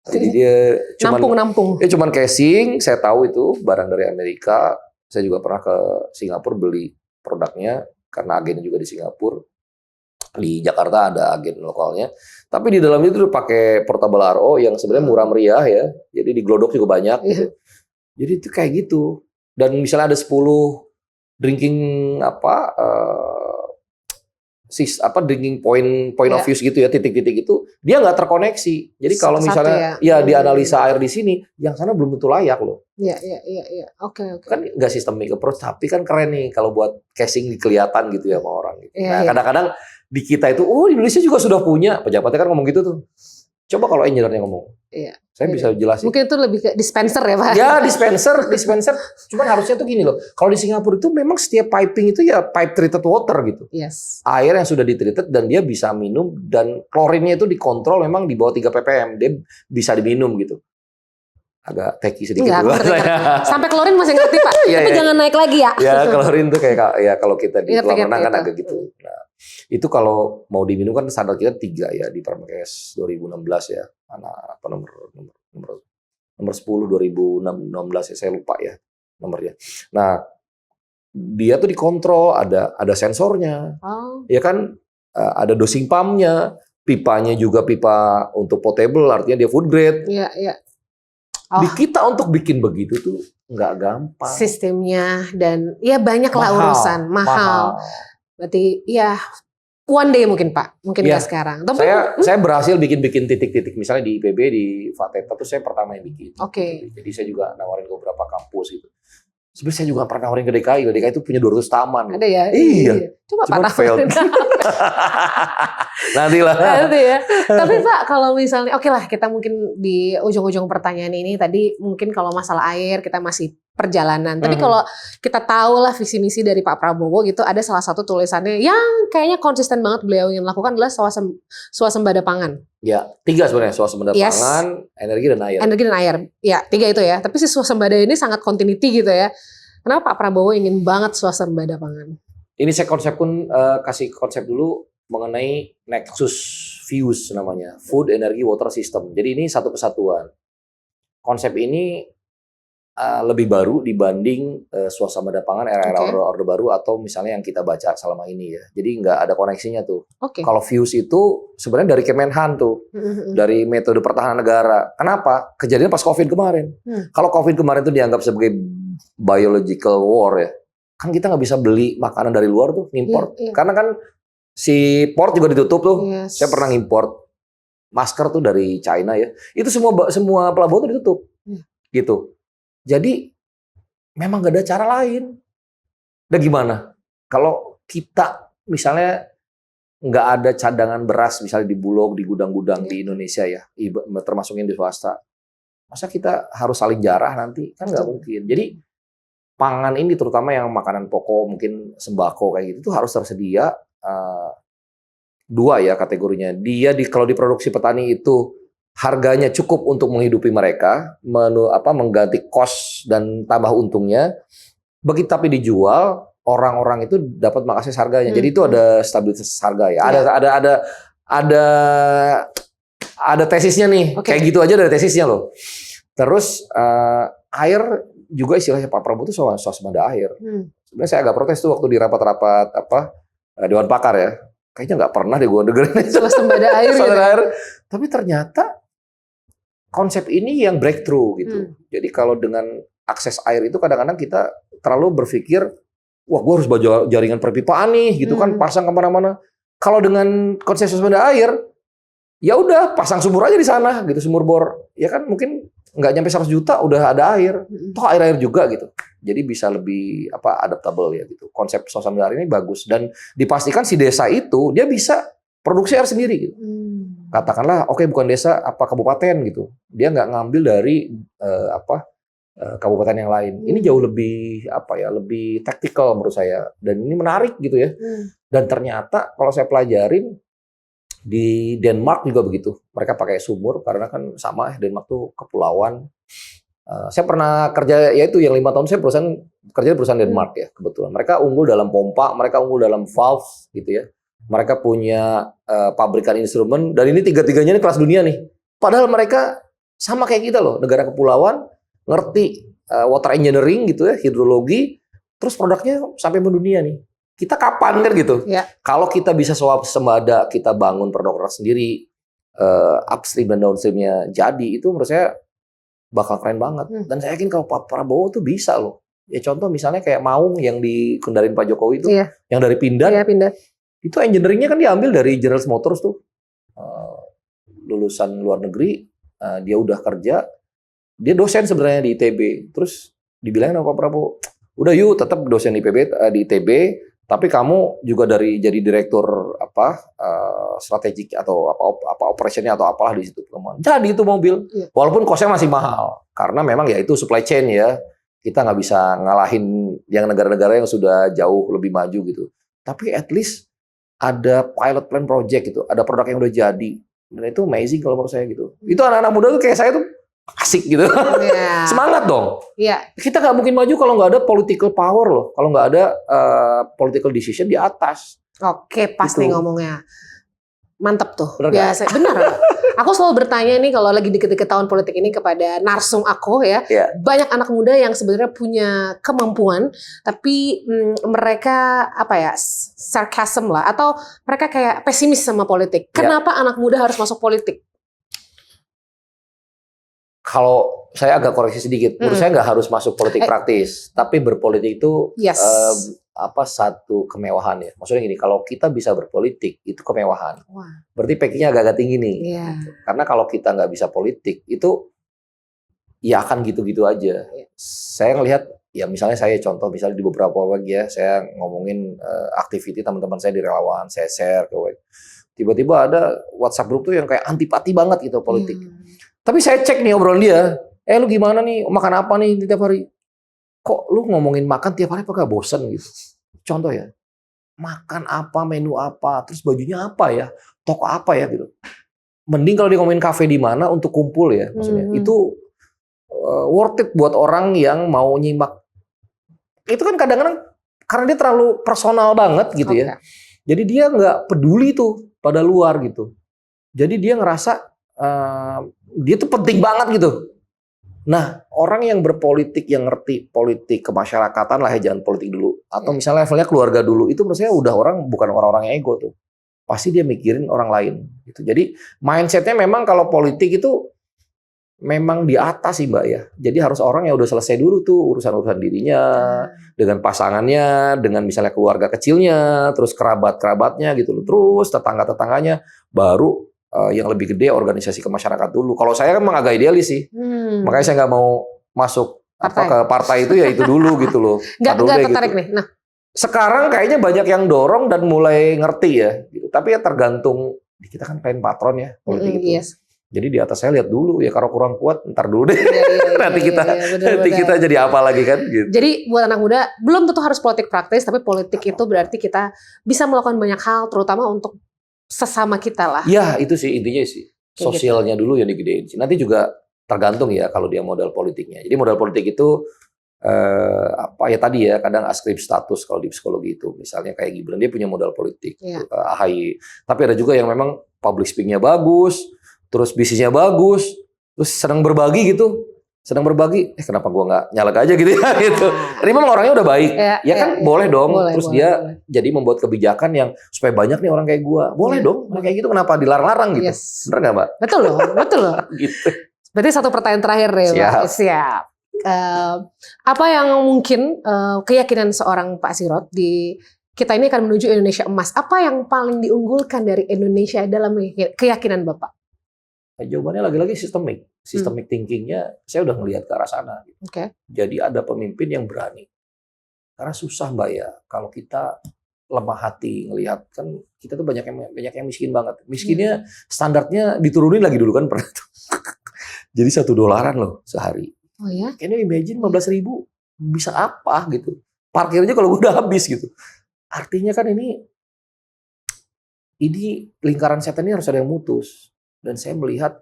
Jadi dia nampung. Cuman casing, saya tahu itu barang dari Amerika. Saya juga pernah ke Singapura beli produknya karena agennya juga di Singapura. Di Jakarta ada agen lokalnya. Tapi di dalam itu pakai portable RO yang sebenarnya murah meriah ya. Jadi di Glodok juga banyak gitu. Jadi itu kayak gitu. Dan misalnya ada 10 drinking drinking point of use gitu ya, titik-titik itu dia nggak terkoneksi. Jadi kalau misalnya dianalisa air di sini, yang sana belum tentu layak loh. Iya. Oke. Kan nggak sistemik approach, tapi kan keren nih kalau buat casing kelihatan gitu ya sama orang gitu. Kadang-kadang di kita itu, Indonesia juga sudah punya, pejabatnya kan ngomong gitu tuh. Coba kalau engineer-nya ngomong. Saya bisa jelasin. Mungkin itu lebih ke dispenser ya, Pak? Ya, dispenser. Cuman harusnya tuh gini loh. Kalau di Singapura itu memang setiap piping itu ya pipe treated water gitu. Yes. Air yang sudah ditreated dan dia bisa minum, dan klorinnya itu dikontrol memang di bawah 3 ppm. Dia bisa diminum gitu. Agak teki sedikit. Sampai klorin masih ngerti, Pak. Tapi jangan naik lagi ya. Ya, klorin tuh kayak kalau kita di kolam renang kan agak gitu. Nah, itu kalau mau diminum kan standar kita 3 ya di Permenkes 2016 ya. Nomor 10 2016 ya, saya lupa ya nomornya. Nah, dia tuh dikontrol, ada sensornya. Ya kan, ada dosing pumpnya, pipanya juga pipa untuk potable, artinya dia food grade. Iya. Di kita untuk bikin begitu tuh nggak gampang. Sistemnya dan ya banyak lah urusan mahal. Berarti ya one day mungkin Pak, mungkin nggak sekarang. Tapi, saya berhasil bikin titik-titik, misalnya di IPB, di Fateta tuh saya pertama yang bikin. Jadi saya juga nawarin ke beberapa kampus gitu. Sebenarnya saya juga pernah nawarin ke DKI. DKI itu punya 200 taman. Ada ya? Iya. Coba Pak failed. Nanti ya. Tapi Pak, kalau misalnya, oke lah, kita mungkin di ujung-ujung pertanyaan ini tadi mungkin kalau masalah air kita masih perjalanan. Tapi kalau kita tahu lah visi misi dari Pak Prabowo gitu, ada salah satu tulisannya yang kayaknya konsisten banget beliau ingin lakukan adalah swasembada pangan. Ya, 3 sebenarnya, swasembada pangan, energi dan air. Energi dan air, ya 3 itu ya. Tapi si swasembada ini sangat continuity gitu ya. Kenapa Pak Prabowo ingin banget swasembada pangan? Ini saya kasih konsep dulu mengenai Nexus Fuse namanya, Food Energy Water System. Jadi ini satu kesatuan. Konsep ini lebih baru dibanding swasembada pangan era-era orde baru atau misalnya yang kita baca selama ini ya. Jadi nggak ada koneksinya tuh. Kalau Fuse itu sebenarnya dari Kemenhan tuh, dari metode pertahanan negara. Kenapa? Kejadian pas COVID kemarin. Kalau COVID kemarin tuh dianggap sebagai biological war ya. Kan kita nggak bisa beli makanan dari luar tuh, import. Karena kan si port juga ditutup tuh. Saya pernah import masker tuh dari China ya. Itu semua pelabuhan tuh ditutup. Gitu. Jadi memang gak ada cara lain. Dan gimana? Kalau kita misalnya nggak ada cadangan beras misalnya di Bulog, di gudang-gudang di Indonesia ya, termasuk yang di swasta, masa kita harus saling jarah nanti? Kan nggak mungkin. Jadi pangan ini terutama yang makanan pokok, mungkin sembako kayak gitu, itu harus tersedia. 2 ya kategorinya. Dia kalau diproduksi petani itu harganya cukup untuk menghidupi mereka, mengganti kos dan tambah untungnya. Begitu tapi dijual, orang-orang itu dapat mengakses harganya. Jadi itu ada stabilitas harga ya. Ada tesisnya nih. Kayak gitu aja ada tesisnya loh. Terus air juga istilahnya Pak Prabowo itu swasembada air. Sebenarnya saya agak protes tuh waktu di rapat-rapat Dewan Pakar ya. Kayaknya nggak pernah deh gue dengerin swasembada air. Air. Tapi ternyata konsep ini yang breakthrough gitu. Jadi kalau dengan akses air itu kadang-kadang kita terlalu berpikir, wah gue harus bawa jaringan perpipaan nih, gitu kan, pasang kemana-mana. Kalau dengan konsep swasembada air, ya udah pasang sumur aja di sana, gitu, sumur bor. Ya kan mungkin nggak nyampe 100 juta udah ada air, toh air juga gitu. Jadi bisa lebih adaptable ya gitu. Konsep swasembada air ini bagus dan dipastikan si desa itu dia bisa produksi air sendiri gitu. Katakanlah bukan desa kabupaten gitu. Dia nggak ngambil dari kabupaten yang lain. Ini jauh lebih lebih taktikal menurut saya dan ini menarik gitu ya. Dan ternyata kalau saya pelajarin di Denmark juga begitu. Mereka pakai sumur karena kan sama Denmark tuh kepulauan. Saya pernah kerja yaitu yang 5 tahun saya kerja di perusahaan Denmark ya kebetulan. Mereka unggul dalam pompa, mereka unggul dalam valve gitu ya. Mereka punya pabrikan instrumen dan ini tiga-tiganya ini kelas dunia nih. Padahal mereka sama kayak kita loh, negara kepulauan, ngerti water engineering gitu ya, hidrologi, terus produknya sampai mendunia nih. Kita kapan kan gitu? Ya. Kalau kita bisa swasembada, kita bangun produk sendiri, upstream dan downstreamnya jadi, itu menurut saya bakal keren banget. Dan saya yakin kalau Pak Prabowo tuh bisa loh. Ya contoh misalnya kayak Maung yang dikendarin Pak Jokowi itu, yang dari Pindad. Iya, Pindad. Itu engineeringnya kan diambil dari General Motors tuh. Lulusan luar negeri, dia udah kerja, dia dosen sebenarnya di ITB. Terus dibilangin sama Pak Prabowo, udah yuk tetap dosen di ITB, tapi kamu juga jadi direktur strategik atau operationnya atau apalah di situ. Jadi itu mobil, walaupun kosnya masih mahal, karena memang ya itu supply chain ya. Kita nggak bisa ngalahin yang negara-negara yang sudah jauh lebih maju gitu. Tapi at least ada pilot plan project gitu, ada produk yang udah jadi, dan itu amazing kalau menurut saya gitu. Itu anak-anak muda tuh kayak saya tuh asik gitu, semangat dong. Kita nggak mungkin maju kalau nggak ada political power loh, kalau nggak ada political decision di atas. Oke, pas nih ngomongnya, mantep tuh. Biasa, benar. Aku selalu bertanya nih kalau lagi deket-deket tahun politik ini kepada narsum aku ya. Banyak anak muda yang sebenarnya punya kemampuan, tapi mereka sarcasm lah, atau mereka kayak pesimis sama politik. Kenapa anak muda harus masuk politik? Kalau saya agak koreksi sedikit, menurut saya nggak harus masuk politik praktis, tapi berpolitik itu satu kemewahan ya. Maksudnya gini, kalau kita bisa berpolitik itu kemewahan. Berarti pekingnya agak-agak tinggi nih. Karena kalau kita nggak bisa politik itu ya akan gitu-gitu aja. Saya ngelihat ya misalnya misalnya di beberapa pagi ya saya ngomongin aktiviti teman-teman saya di relawan, saya share ke tiba-tiba ada WhatsApp grup tuh yang kayak antipati banget gitu politik. Tapi saya cek nih obrolan dia, lu gimana nih, makan apa nih tiap hari? Kok lu ngomongin makan tiap hari apakah bosen gitu? Contoh ya, makan apa, menu apa, terus bajunya apa ya, toko apa ya gitu. Mending kalau dia ngomongin kafe di mana untuk kumpul ya, maksudnya itu worth it buat orang yang mau nyimak. Itu kan kadang-kadang karena dia terlalu personal banget gitu ya. Jadi dia nggak peduli tuh pada luar gitu. Jadi dia ngerasa dia tuh penting banget gitu. Nah, orang yang berpolitik, yang ngerti politik kemasyarakatan lah ya, jangan politik dulu. Atau misalnya levelnya keluarga dulu, itu menurut saya udah bukan orang-orang yang ego tuh. Pasti dia mikirin orang lain. Gitu. Jadi mindsetnya memang kalau politik itu memang di atas sih Mbak ya. Jadi harus orang yang udah selesai dulu tuh urusan-urusan dirinya, dengan pasangannya, dengan misalnya keluarga kecilnya, terus kerabat-kerabatnya gitu loh. Terus tetangga-tetangganya, baru yang lebih gede organisasi ke masyarakat dulu. Kalau saya kan memang agak idealis sih, makanya saya nggak mau masuk ke partai itu ya itu dulu gitu loh. Nggak tertarik gitu. Nih. Nah, sekarang kayaknya banyak yang dorong dan mulai ngerti ya. Gitu. Tapi ya tergantung kita kan pengen patron ya politik itu. Yes. Jadi di atas saya lihat dulu ya, kalau kurang kuat ntar dulu deh. Nanti kita jadi apa lagi kan? Gitu. Jadi buat anak muda belum tentu harus politik praktis, tapi politik itu berarti kita bisa melakukan banyak hal, terutama untuk sesama kita lah. Ya itu sih intinya sih. Sosialnya dulu yang digedein. Nanti juga tergantung ya kalau dia modal politiknya. Jadi modal politik itu apa ya tadi ya, kadang askrip status kalau di psikologi itu. Misalnya kayak Gibran, dia punya modal politik. AHY. Tapi ada juga yang memang public speaking-nya bagus, terus bisnisnya bagus, terus senang berbagi gitu. Senang berbagi, kenapa gua nggak nyalek aja gitu ya gitu. Tapi memang orangnya udah baik, ya kan boleh dong. Terus dia jadi membuat kebijakan yang supaya banyak nih orang kayak gua, boleh dong. Orang kayak gitu kenapa dilarang-larang gitu? Bener nggak Mbak? Betul loh, betul loh. Gitu. Berarti satu pertanyaan terakhir ya, Mbak. Siap. Apa yang mungkin keyakinan seorang Pak Sirot di kita ini akan menuju Indonesia emas? Apa yang paling diunggulkan dari Indonesia dalam keyakinan Bapak? Jawabannya lagi-lagi sistemik thinkingnya saya udah ngelihat ke arah sana. Jadi ada pemimpin yang berani. Karena susah Mbak ya, kalau kita lemah hati ngelihat, kan kita tuh banyak yang miskin banget. Miskinnya standarnya diturunin lagi dulu kan pernah tuh. Jadi $1 loh sehari. Oh ya? Kayaknya imagine 15.000 bisa apa gitu. Parkirnya kalau udah habis gitu. Artinya kan ini lingkaran setan ini harus ada yang mutus. Dan saya melihat,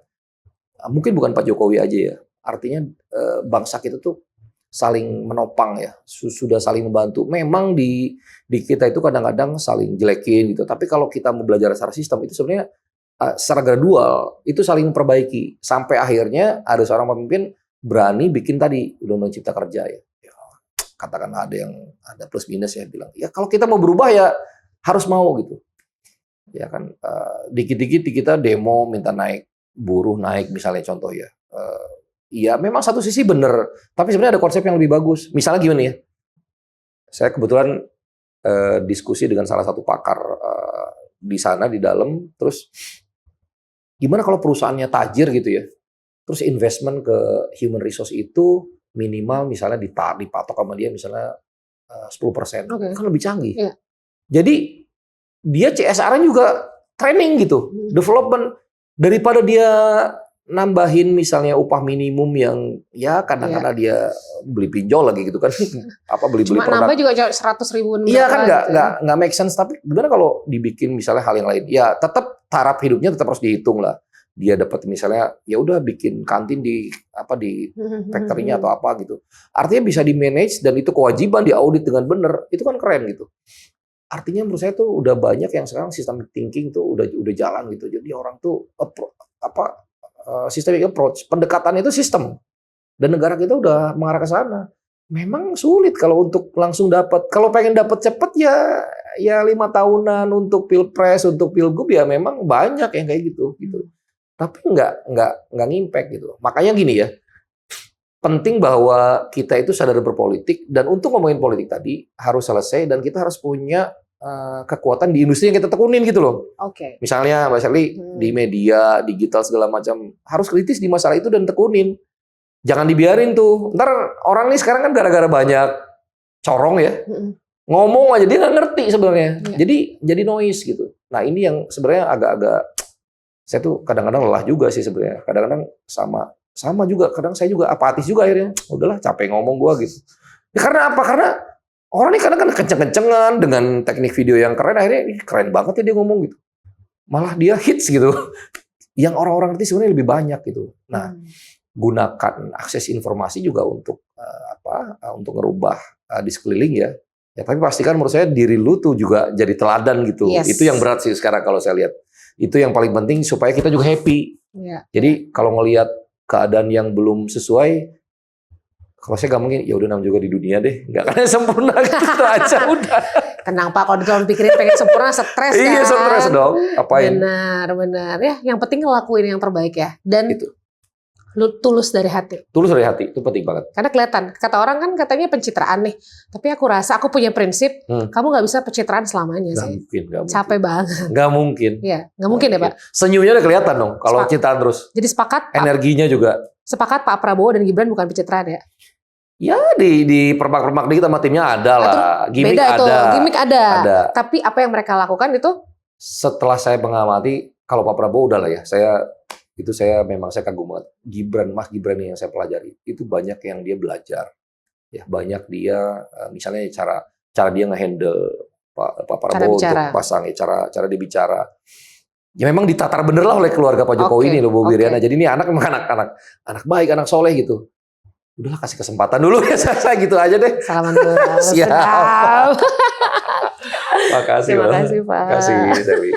mungkin bukan Pak Jokowi aja ya, artinya bangsa kita tuh saling menopang ya, sudah saling membantu. Memang di kita itu kadang-kadang saling jelekin gitu, tapi kalau kita mau belajar secara sistem, itu sebenarnya secara gradual, itu saling memperbaiki. Sampai akhirnya ada seorang pemimpin berani bikin tadi, Undang-Undang Cipta Kerja ya. Katakanlah ada plus minus ya, bilang, ya kalau kita mau berubah ya harus mau gitu. Ya kan dikit-dikit kita demo minta buruh naik misalnya contoh ya. Iya memang satu sisi benar, tapi sebenarnya ada konsep yang lebih bagus. Misalnya gimana ya? Saya kebetulan diskusi dengan salah satu pakar di sana di dalam, terus gimana kalau perusahaannya tajir gitu ya. Terus investment ke human resource itu minimal misalnya dipatok sama dia misalnya 10%. Kan lebih canggih. Yeah. Jadi dia CSR-nya juga training gitu, development, daripada dia nambahin misalnya upah minimum yang ya kadang-kadang dia beli pinjol lagi gitu kan, beli produk. Cuma nambah juga 100.000. Iya kan nggak make sense. Tapi gimana kalau dibikin misalnya hal yang lain? Ya tetap taraf hidupnya tetap harus dihitung lah. Dia dapat misalnya ya udah bikin kantin di factory-nya atau apa gitu. Artinya bisa di manage dan itu kewajiban diaudit dengan benar. Itu kan keren gitu. Artinya menurut saya tuh udah banyak yang sekarang systemic thinking tuh udah jalan gitu. Jadi orang tuh systemic approach, pendekatan itu sistem. Dan negara kita udah mengarah ke sana. Memang sulit kalau untuk langsung dapat. Kalau pengen dapat cepat ya 5 tahunan untuk pilpres, untuk pilgub ya memang banyak yang kayak gitu. Tapi nggak ngimpact gitu. Makanya gini ya. Penting bahwa kita itu sadar berpolitik, dan untuk ngomongin politik tadi harus selesai dan kita harus punya kekuatan di industri yang kita tekunin gitu loh. Misalnya Mbak Sherly di media, digital segala macam harus kritis di masalah itu dan tekunin. Jangan dibiarin tuh. Ntar orang nih sekarang kan gara-gara banyak corong ya, ngomong aja dia nggak ngerti sebenarnya. Jadi noise gitu. Nah ini yang sebenarnya agak-agak saya tuh kadang-kadang lelah juga sih sebenarnya. Kadang-kadang sama juga, kadang saya juga apatis juga akhirnya. Udahlah capek ngomong gua gitu. Ya, karena apa? Karena orang ini kadang-kadang kenceng-kencengan dengan teknik video yang keren, akhirnya keren banget ya dia ngomong gitu. Malah dia hits gitu. Yang orang-orang ngerti sebenarnya lebih banyak gitu. Nah, gunakan akses informasi juga untuk untuk ngerubah di sekeliling ya. Ya tapi pastikan menurut saya diri lu tuh juga jadi teladan gitu. Itu yang berat sih sekarang kalau saya lihat. Itu yang paling penting supaya kita juga happy. Jadi kalau ngelihat keadaan yang belum sesuai, kalau saya nggak mungkin, ya udah namanya juga di dunia deh, nggak akan sempurna gitu aja udah. Kenapa kalau cuma pikirin pengen sempurna, stres kan? Iya stres dong, apain? Benar. Ya, yang penting ngelakuin yang terbaik ya. Dan itu. Tulus dari hati. Tulus dari hati itu penting banget. Karena kelihatan, kata orang kan katanya pencitraan nih. Tapi aku rasa, aku punya prinsip, kamu nggak bisa pencitraan selamanya sih. Nggak mungkin. Capek banget. Nggak mungkin. Iya, nggak mungkin ya Pak. Senyumnya udah kelihatan dong kalau cintaan terus. Jadi sepakat. Energinya juga. Sepakat Pak Prabowo dan Gibran bukan pencitraan ya? Ya di permak-permak dikit sama timnya ada lah. Gimik ada. Gimik ada. Tapi apa yang mereka lakukan itu? Setelah saya mengamati, kalau Pak Prabowo udah lah ya, saya memang saya kagum banget. Mas Gibran yang saya pelajari itu banyak yang dia belajar, ya banyak dia misalnya cara dia ngehandle Pak Prabowo untuk pasang, cara dia bicara. ya memang ditatar bener lah oleh keluarga Pak Jokowi ini loh Bu Wiriana. Jadi ini anak memang anak baik, anak soleh gitu. Udahlah kasih kesempatan dulu ya saya gitu aja deh. Salaman dulu. Siap. Makasih Terima kasih Pak. Terima kasih Dewi.